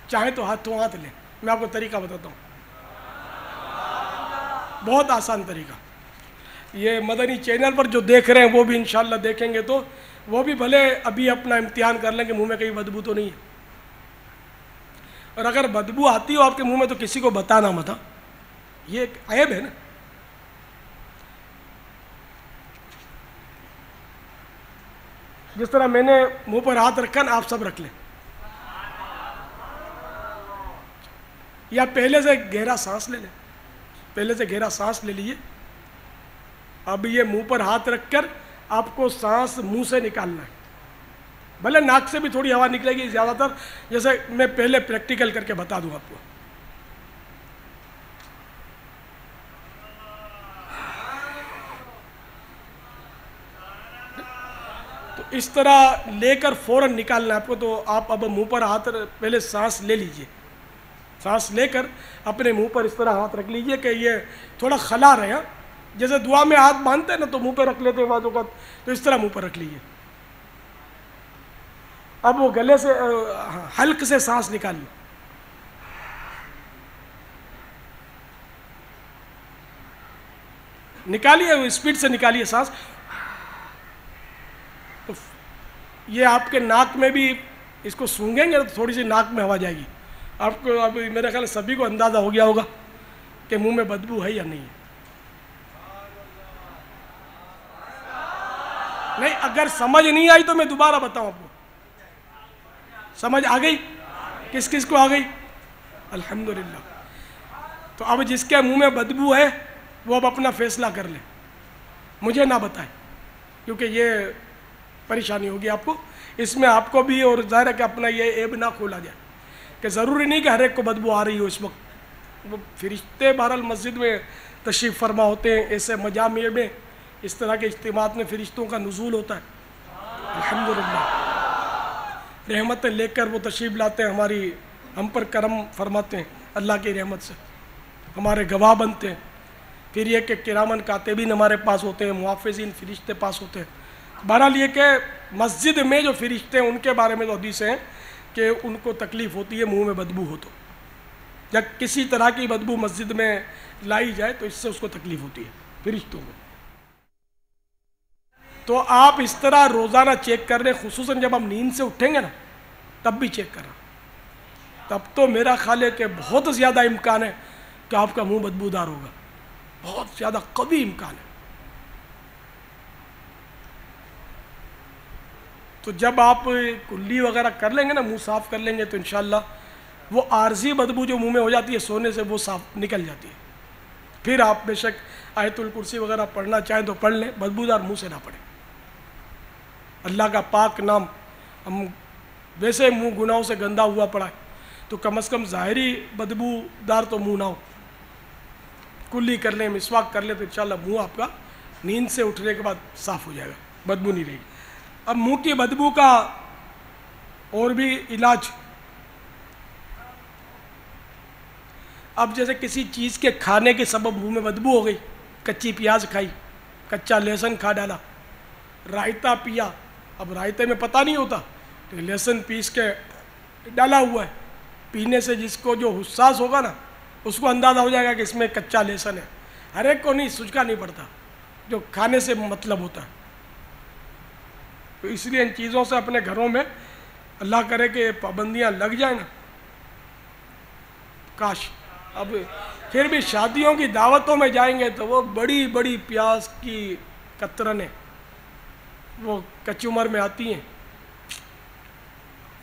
چاہے تو ہاتھوں ہاتھ لیں. میں آپ کو طریقہ بتاتا ہوں، بہت آسان طریقہ. یہ مدنی چینل پر جو دیکھ رہے ہیں وہ بھی انشاءاللہ دیکھیں گے تو وہ بھی بھلے ابھی اپنا امتحان کر لیں کہ منہ میں کہیں بدبو تو نہیں ہے. اور اگر بدبو آتی ہو آپ کے منہ میں تو کسی کو بتانا مت. یہ ایک عیب ہے نا. جس طرح میں نے منہ پر ہاتھ رکھا نا، آپ سب رکھ لیں. یا پہلے سے گہرا سانس لے لیں. پہلے سے گہرا سانس لے لیجیے. اب یہ منہ پر ہاتھ رکھ کر آپ کو سانس منہ سے نکالنا ہے. بھلے ناک سے بھی تھوڑی ہوا نکلے گی زیادہ تر، جیسے میں پہلے پریکٹیکل کر کے بتا دوں آپ کو. تو اس طرح لے کر فوراً نکالنا ہے آپ کو. تو آپ اب منہ پر ہاتھ پہلے سانس لے لیجئے. سانس لے کر اپنے منہ پر اس طرح ہاتھ رکھ لیجئے کہ یہ تھوڑا خلا رہے. جیسے دعا میں ہاتھ باندھتے ہیں نا تو منہ پہ رکھ لیتے ہیں بعض اوقات، تو اس طرح منہ پر رکھ لیجئے. اب وہ گلے سے حلق سے سانس نکالیے. نکالیے، اسپیڈ سے نکالیے سانس. تو یہ آپ کے ناک میں بھی اس کو سونگیں گے تو تھوڑی سی ناک میں ہوا جائے گی. آپ کو اب میرے خیال سبھی کو اندازہ ہو گیا ہوگا کہ منہ میں بدبو ہے یا نہیں ہے. نہیں، اگر سمجھ نہیں آئی تو میں دوبارہ بتاؤں آپ کو. سمجھ آ گئی؟ کس کس کو آ گئی؟ الحمدللہ. تو اب جس کے منہ میں بدبو ہے وہ اب اپنا فیصلہ کر لے، مجھے نہ بتائے، کیونکہ یہ پریشانی ہوگی آپ کو. اس میں آپ کو بھی، اور ظاہر ہے کہ اپنا یہ عیب نہ کھولا جائے کہ ضروری نہیں کہ ہر ایک کو بدبو آ رہی ہو اس وقت. وہ فرشتے بہرحال مسجد میں تشریف فرما ہوتے ہیں، ایسے مجامع میں اس طرح کے اجتماعات میں فرشتوں کا نزول ہوتا ہے. الحمدللہ رحمتیں لے کر وہ تشریف لاتے ہیں، ہم پر کرم فرماتے ہیں اللہ کی رحمت سے، ہمارے گواہ بنتے ہیں. پھر یہ کہ کرامن کاتبین ہمارے پاس ہوتے ہیں، محافظین فرشتے پاس ہوتے ہیں. بہرحال یہ کہ مسجد میں جو فرشتے ہیں ان کے بارے میں تو حدیثیں ہیں کہ ان کو تکلیف ہوتی ہے منہ میں بدبو ہو تو، یا کسی طرح کی بدبو مسجد میں لائی جائے تو اس سے اس کو تکلیف ہوتی ہے فرشتوں کو. تو آپ اس طرح روزانہ چیک کر رہے، خصوصاً جب ہم نیند سے اٹھیں گے نا تب بھی چیک کر رہا. تب تو میرا خیال ہے کہ بہت زیادہ امکان ہے کہ آپ کا منہ بدبودار ہوگا، بہت زیادہ قوی امکان ہے. تو جب آپ کلی وغیرہ کر لیں گے نا، منہ صاف کر لیں گے تو انشاءاللہ وہ عارضی بدبو جو منہ میں ہو جاتی ہے سونے سے وہ صاف نکل جاتی ہے. پھر آپ بے شک آیت الکرسی وغیرہ پڑھنا چاہیں تو پڑھ لیں، بدبودار منہ سے نہ پڑھیں۔ اللہ کا پاک نام، ہم ویسے منہ گناہوں سے گندا ہوا پڑا ہے تو کم از کم ظاہری بدبودار تو منہ نہ ہو، کلی کر لیں، مسواک کر لیں تو انشاءاللہ منہ آپ کا نیند سے اٹھنے کے بعد صاف ہو جائے گا، بدبو نہیں رہے گی۔ اب منہ کی بدبو کا اور بھی علاج، اب جیسے کسی چیز کے کھانے کے سبب منہ میں بدبو ہو گئی، کچی پیاز کھائی، کچا لہسن کھا ڈالا، رائتا پیا، اب رائتے میں پتہ نہیں ہوتا تو لہسن پیس کے ڈالا ہوا ہے، پینے سے جس کو جو حساس ہوگا نا اس کو اندازہ ہو جائے گا کہ اس میں کچا لہسن ہے، ہر ایک کو نہیں سجکا نہیں پڑتا جو کھانے سے مطلب ہوتا ہے۔ تو اس لیے ان چیزوں سے اپنے گھروں میں اللہ کرے کہ پابندیاں لگ جائیں نا، کاش۔ اب پھر بھی شادیوں کی دعوتوں میں جائیں گے تو وہ بڑی بڑی پیاز کی کترنیں وہ کچی عمر میں آتی ہیں،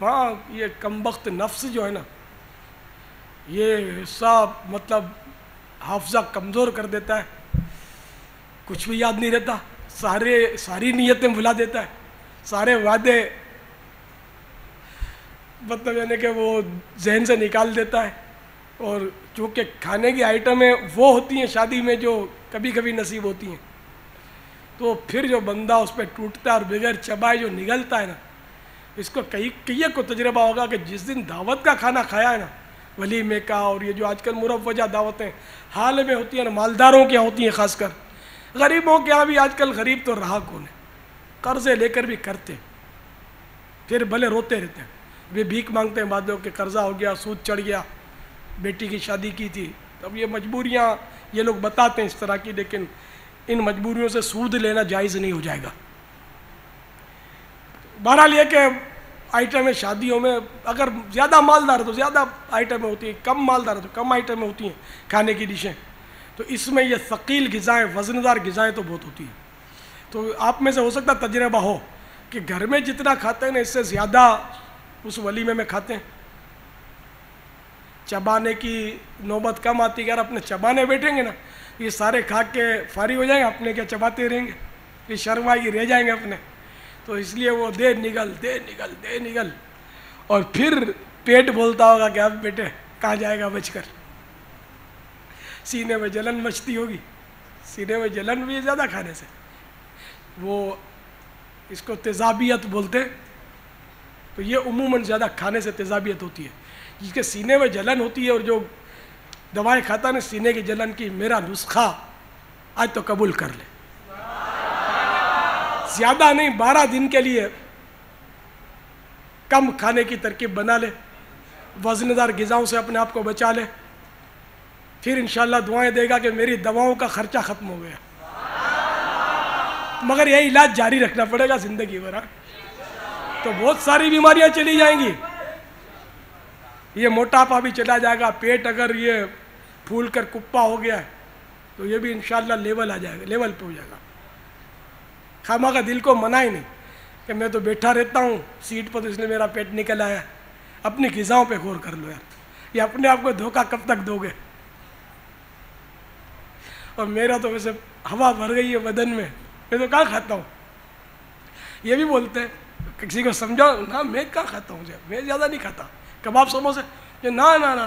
ہاں یہ کمبخت نفس جو ہے نا یہ سب مطلب حافظہ کمزور کر دیتا ہے، کچھ بھی یاد نہیں رہتا، ساری نیتیں بھلا دیتا ہے، سارے وعدے مطلب یعنی کہ وہ ذہن سے نکال دیتا ہے، اور چونکہ کھانے کی آئٹمیں وہ ہوتی ہیں شادی میں جو کبھی کبھی نصیب ہوتی ہیں، تو پھر جو بندہ اس پہ ٹوٹتا ہے اور بغیر چبائے جو نگلتا ہے نا، اس کو کئی کو تجربہ ہوگا کہ جس دن دعوت کا کھانا کھایا ہے نا، ولیمے کا، اور یہ جو آج کل مروجہ دعوتیں حال میں ہوتی ہیں نا، مالداروں کے ہوتی ہیں خاص کر، غریبوں کے یہاں بھی آج کل غریب تو رہا کون ہے، قرضے لے کر بھی کرتے پھر بھلے روتے رہتے ہیں، وہ بھیک مانگتے ہیں بعدوں کہ قرضہ ہو گیا، سود چڑھ گیا، بیٹی کی شادی کی تھی، اب یہ مجبوریاں یہ لوگ بتاتے ہیں اس طرح کی، لیکن ان مجبوریوں سے سود لینا جائز نہیں ہو جائے گا۔ بہرحال یہ کہ آئٹمیں شادیوں میں اگر زیادہ مالدار ہے تو زیادہ آئٹمیں ہوتی ہیں، کم مالدار ہے تو کم آئٹمیں ہوتی ہیں کھانے کی ڈشیں، تو اس میں یہ ثقیل غذائیں، وزندار غذائیں تو بہت ہوتی ہیں۔ تو آپ میں سے ہو سکتا تجربہ ہو کہ گھر میں جتنا کھاتے ہیں نا اس سے زیادہ اس ولیمے میں کھاتے ہیں، چبانے کی نوبت کم آتی ہے، اگر اپنے چبانے بیٹھیں گے نا یہ سارے کھا کے فارغ ہو جائیں گے، اپنے کیا چباتے رہیں گے، یہ شرمائی رہ جائیں گے اپنے، تو اس لیے وہ دے نگل اور پھر پیٹ بولتا ہوگا کہ اب بیٹے کہاں جائے گا بچ کر، سینے میں جلن مچتی ہوگی، سینے میں جلن بھی زیادہ کھانے سے، وہ اس کو تیزابیت بولتے، تو یہ عموماً زیادہ کھانے سے تیزابیت ہوتی ہے، جس کے سینے میں جلن ہوتی ہے اور جو دوائیں کھاتا ہے نا سینے کی جلن کی، میرا نسخہ آج تو قبول کر لے، زیادہ نہیں 12 دن کے لیے کم کھانے کی ترکیب بنا لے، وزندار غذاؤں سے اپنے آپ کو بچا لے، پھر انشاءاللہ دعائیں دے گا کہ میری دواؤں کا خرچہ ختم ہو گیا، مگر یہ علاج جاری رکھنا پڑے گا زندگی بھر، تو بہت ساری بیماریاں چلی جائیں گی، یہ موٹاپا بھی چلا جائے گا، پیٹ اگر یہ پھول کر کپا ہو گیا ہے تو یہ بھی انشاءاللہ لیول آ جائے گا، لیول پہ ہو جائے گا۔ خواہ کا دل کو منع ہی نہیں کہ میں تو بیٹھا رہتا ہوں سیٹ پر تو اس لیے میرا پیٹ نکل آیا، اپنی غذاؤں پہ غور کر لو یار، یہ اپنے آپ کو دھوکہ کب تک دو گے؟ اور میرا تو ویسے ہوا بھر گئی ہے بدن میں تو کہاں کھاتا ہوں، یہ بھی بولتے ہیں، کسی کو سمجھاؤ نا میں کہاں کھاتا ہوں، میں زیادہ نہیں کھاتا کباب سموسے، یہ نا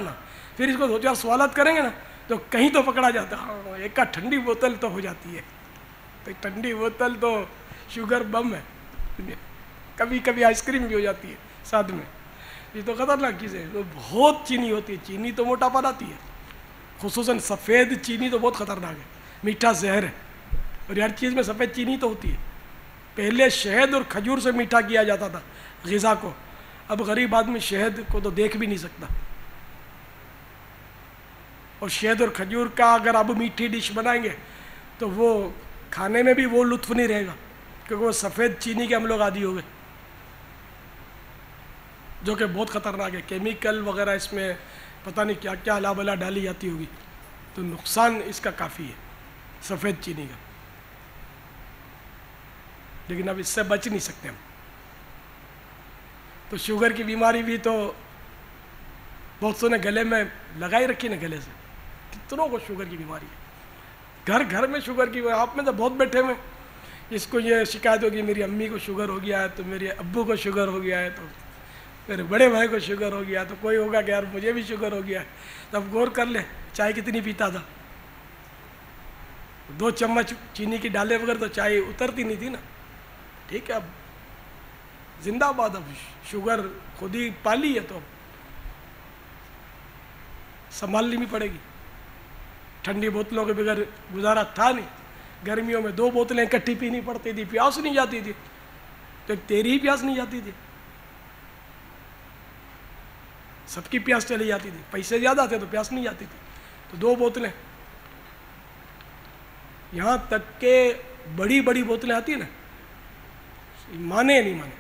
پھر اس کو دو چار سوالات کریں گے نا تو کہیں تو پکڑا جاتا، ہاں ایک کا ٹھنڈی بوتل تو ہو جاتی ہے، تو ٹھنڈی بوتل تو شوگر بم ہے، کبھی کبھی آئس کریم بھی ہو جاتی ہے ساتھ میں، یہ تو خطرناک چیز ہے، تو بہت چینی ہوتی ہے، چینی تو موٹاپا لاتی ہے، خصوصاً سفید چینی تو بہت خطرناک ہے، میٹھا زہر ہے، اور ہر چیز میں سفید چینی تو ہوتی ہے، پہلے شہد اور کھجور سے میٹھا کیا جاتا تھا غذا کو، اب غریب آدمی شہد کو تو دیکھ بھی نہیں سکتا، اور شہد اور کھجور کا اگر اب میٹھی ڈش بنائیں گے تو وہ کھانے میں بھی وہ لطف نہیں رہے گا، کیونکہ وہ سفید چینی کے ہم لوگ عادی ہو گئے، جو کہ بہت خطرناک ہے، کیمیکل وغیرہ اس میں پتہ نہیں کیا کیا الا بلا ڈالی جاتی ہوگی، تو نقصان اس کا کافی ہے سفید چینی کا، لیکن اب اس سے بچ نہیں سکتے ہم۔ تو شوگر کی بیماری بھی تو بہت سو نے گلے میں لگائی رکھی نا، گلے سے کتنوں کو شوگر کی بیماری ہے، گھر گھر میں شوگر کی آپ میں تو بہت بیٹھے ہوئے، اس کو یہ شکایت ہوگی میری امی کو شوگر ہو گیا ہے، تو میرے ابو کو شوگر ہو گیا ہے، تو میرے بڑے بھائی کو شوگر ہو گیا، تو کوئی ہوگا کہ یار مجھے بھی شوگر ہو گیا ہے۔ تو اب غور کر لے چائے کتنی پیتا تھا، 2 چمچ چینی کی ڈالے بغیر تو چائے اترتی نہیں تھی نا۔ ٹھیک ہے، اب زندہ باد، اب شوگر خود ہی پالی ہے تو سنبھالنی بھی پڑے گی۔ ٹھنڈی بوتلوں کے بغیر گزارا تھا نہیں، گرمیوں میں 2 بوتلیں اکٹھی پینی پڑتی تھی، پیاس نہیں جاتی تھی، تو تیری ہی پیاس نہیں جاتی تھی، سب کی پیاس چلی جاتی تھی، پیسے زیادہ تھے تو پیاس نہیں جاتی تھی، تو 2 بوتلیں، یہاں تک کہ بڑی بڑی بوتلیں آتی ہیں نا، مانے نہیں مانے،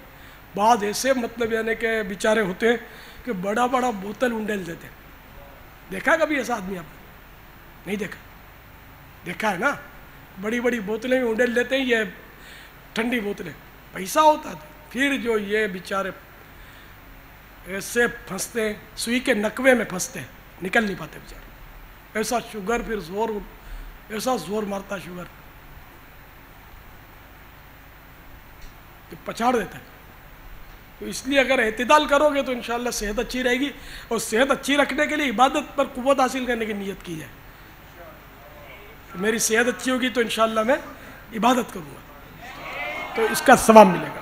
بعض ایسے مطلب یعنی کہ بیچارے ہوتے ہیں کہ بڑا بڑا بوتل انڈیل دیتے ہیں۔ دیکھا کبھی ایسا آدمی آپ نے؟ نہیں دیکھا؟ دیکھا ہے نا، بڑی بڑی بوتلیں انڈیل دیتے ہیں، یہ ٹھنڈی بوتلیں، پیسہ ہوتا تھا۔ پھر جو یہ بیچارے ایسے پھنستے ہیں، سوئی کے نکوے میں پھنستے ہیں، نکل نہیں پاتے بیچارے، ایسا شوگر، پھر ایسا زور مارتا شوگر کہ پچھاڑ دیتا ہے۔ تو اس لیے اگر اعتدال کرو گے تو انشاءاللہ صحت اچھی رہے گی، اور صحت اچھی رکھنے کے لیے عبادت پر قوت حاصل کرنے کی نیت کی جائے۔ میری صحت اچھی ہوگی تو انشاءاللہ میں عبادت کروں گا، تو اس کا ثواب ملے گا۔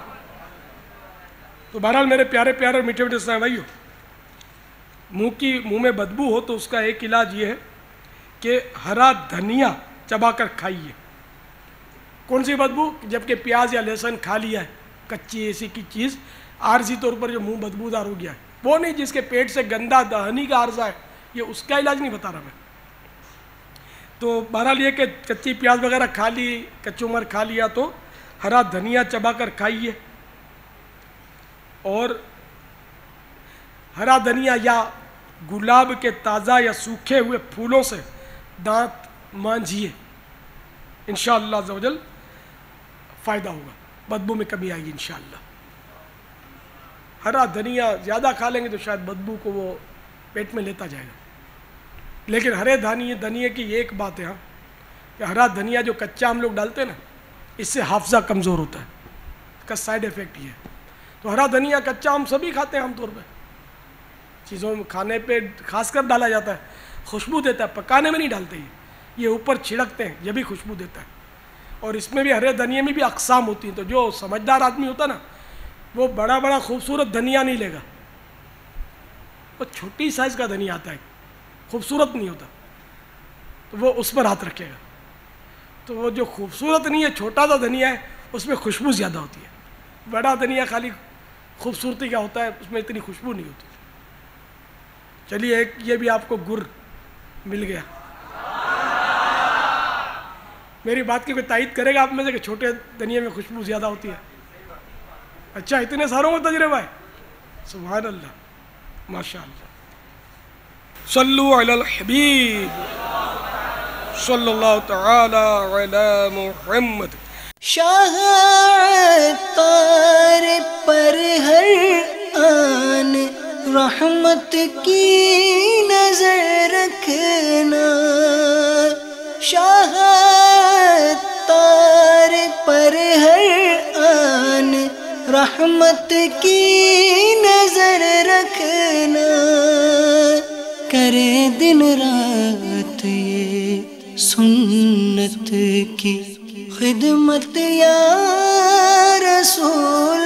تو بہرحال میرے پیارے پیارے اور میٹھے میٹھے اسلام بھائیو، منہ میں بدبو ہو تو اس کا ایک علاج یہ ہے کہ ہرا دھنیا چبا کر کھائیے۔ کون سی بدبو؟ جبکہ پیاز یا لہسن کھا لیا ہے، کچی ایسی کی چیز، عارضی طور پر جو منہ بدبودار ہو گیا ہے، وہ نہیں جس کے پیٹ سے گندا دہنی کا عارضہ ہے، یہ اس کا علاج نہیں بتا رہا میں۔ تو بہرحال یہ کہ کچی پیاز وغیرہ کھا لی، کچومر کھا لیا تو ہرا دھنیا چبا کر کھائیے، اور ہرا دھنیا یا گلاب کے تازہ یا سوکھے ہوئے پھولوں سے دانت مانجھیے، انشاءاللہ عز و جل فائدہ ہوگا، بدبو میں کمی آئے گی انشاءاللہ۔ ہرا دھنیا زیادہ کھا لیں گے تو شاید بدبو کو وہ پیٹ میں لیتا جائے گا، لیکن ہرے دھنیے کی یہ ایک بات ہے ہاں کہ ہرا دھنیا جو کچا ہم لوگ ڈالتے ہیں نا، اس سے حافظہ کمزور ہوتا ہے، اس کا سائیڈ ایفیکٹ یہ ہے۔ تو ہرا دھنیا کچا ہم سبھی کھاتے ہیں عام طور پہ، چیزوں میں کھانے پہ خاص کر ڈالا جاتا ہے، خوشبو دیتا ہے، پکانے میں نہیں ڈالتے یہ اوپر چھڑکتے ہیں، یہ بھی خوشبو دیتا ہے۔ اور اس میں بھی ہرے دھنیے میں بھی اقسام ہوتی ہیں، تو جو سمجھدار آدمی ہوتا نا وہ بڑا بڑا خوبصورت دھنیا نہیں لے گا، وہ چھوٹی سائز کا دھنیا آتا ہے، خوبصورت نہیں ہوتا، تو وہ اس پر ہاتھ رکھے گا۔ تو وہ جو خوبصورت نہیں ہے، چھوٹا سا دھنیا ہے، اس میں خوشبو زیادہ ہوتی ہے، بڑا دھنیا خالی خوبصورتی کا ہوتا ہے، اس میں اتنی خوشبو نہیں ہوتی۔ چلیے ایک یہ بھی آپ کو گر مل گیا۔ میری بات کی کوئی تائید کرے گا آپ میں سے کہ چھوٹے دھنیے میں خوشبو زیادہ ہوتی ہے؟ اچھا، اتنے ساروں کا تجربہ ہے، سبحان اللہ، ماشاء اللہ۔ صلو علی الحبیب صلی اللہ تعالی علی محمد۔ شاہ عطار پر ہر آن رحمت کی نظر رکھنا، شاہ عطار پر ہر آن رحمت کی نظر رکھنا، کرے دن رات یہ سنت کی خدمت یا رسول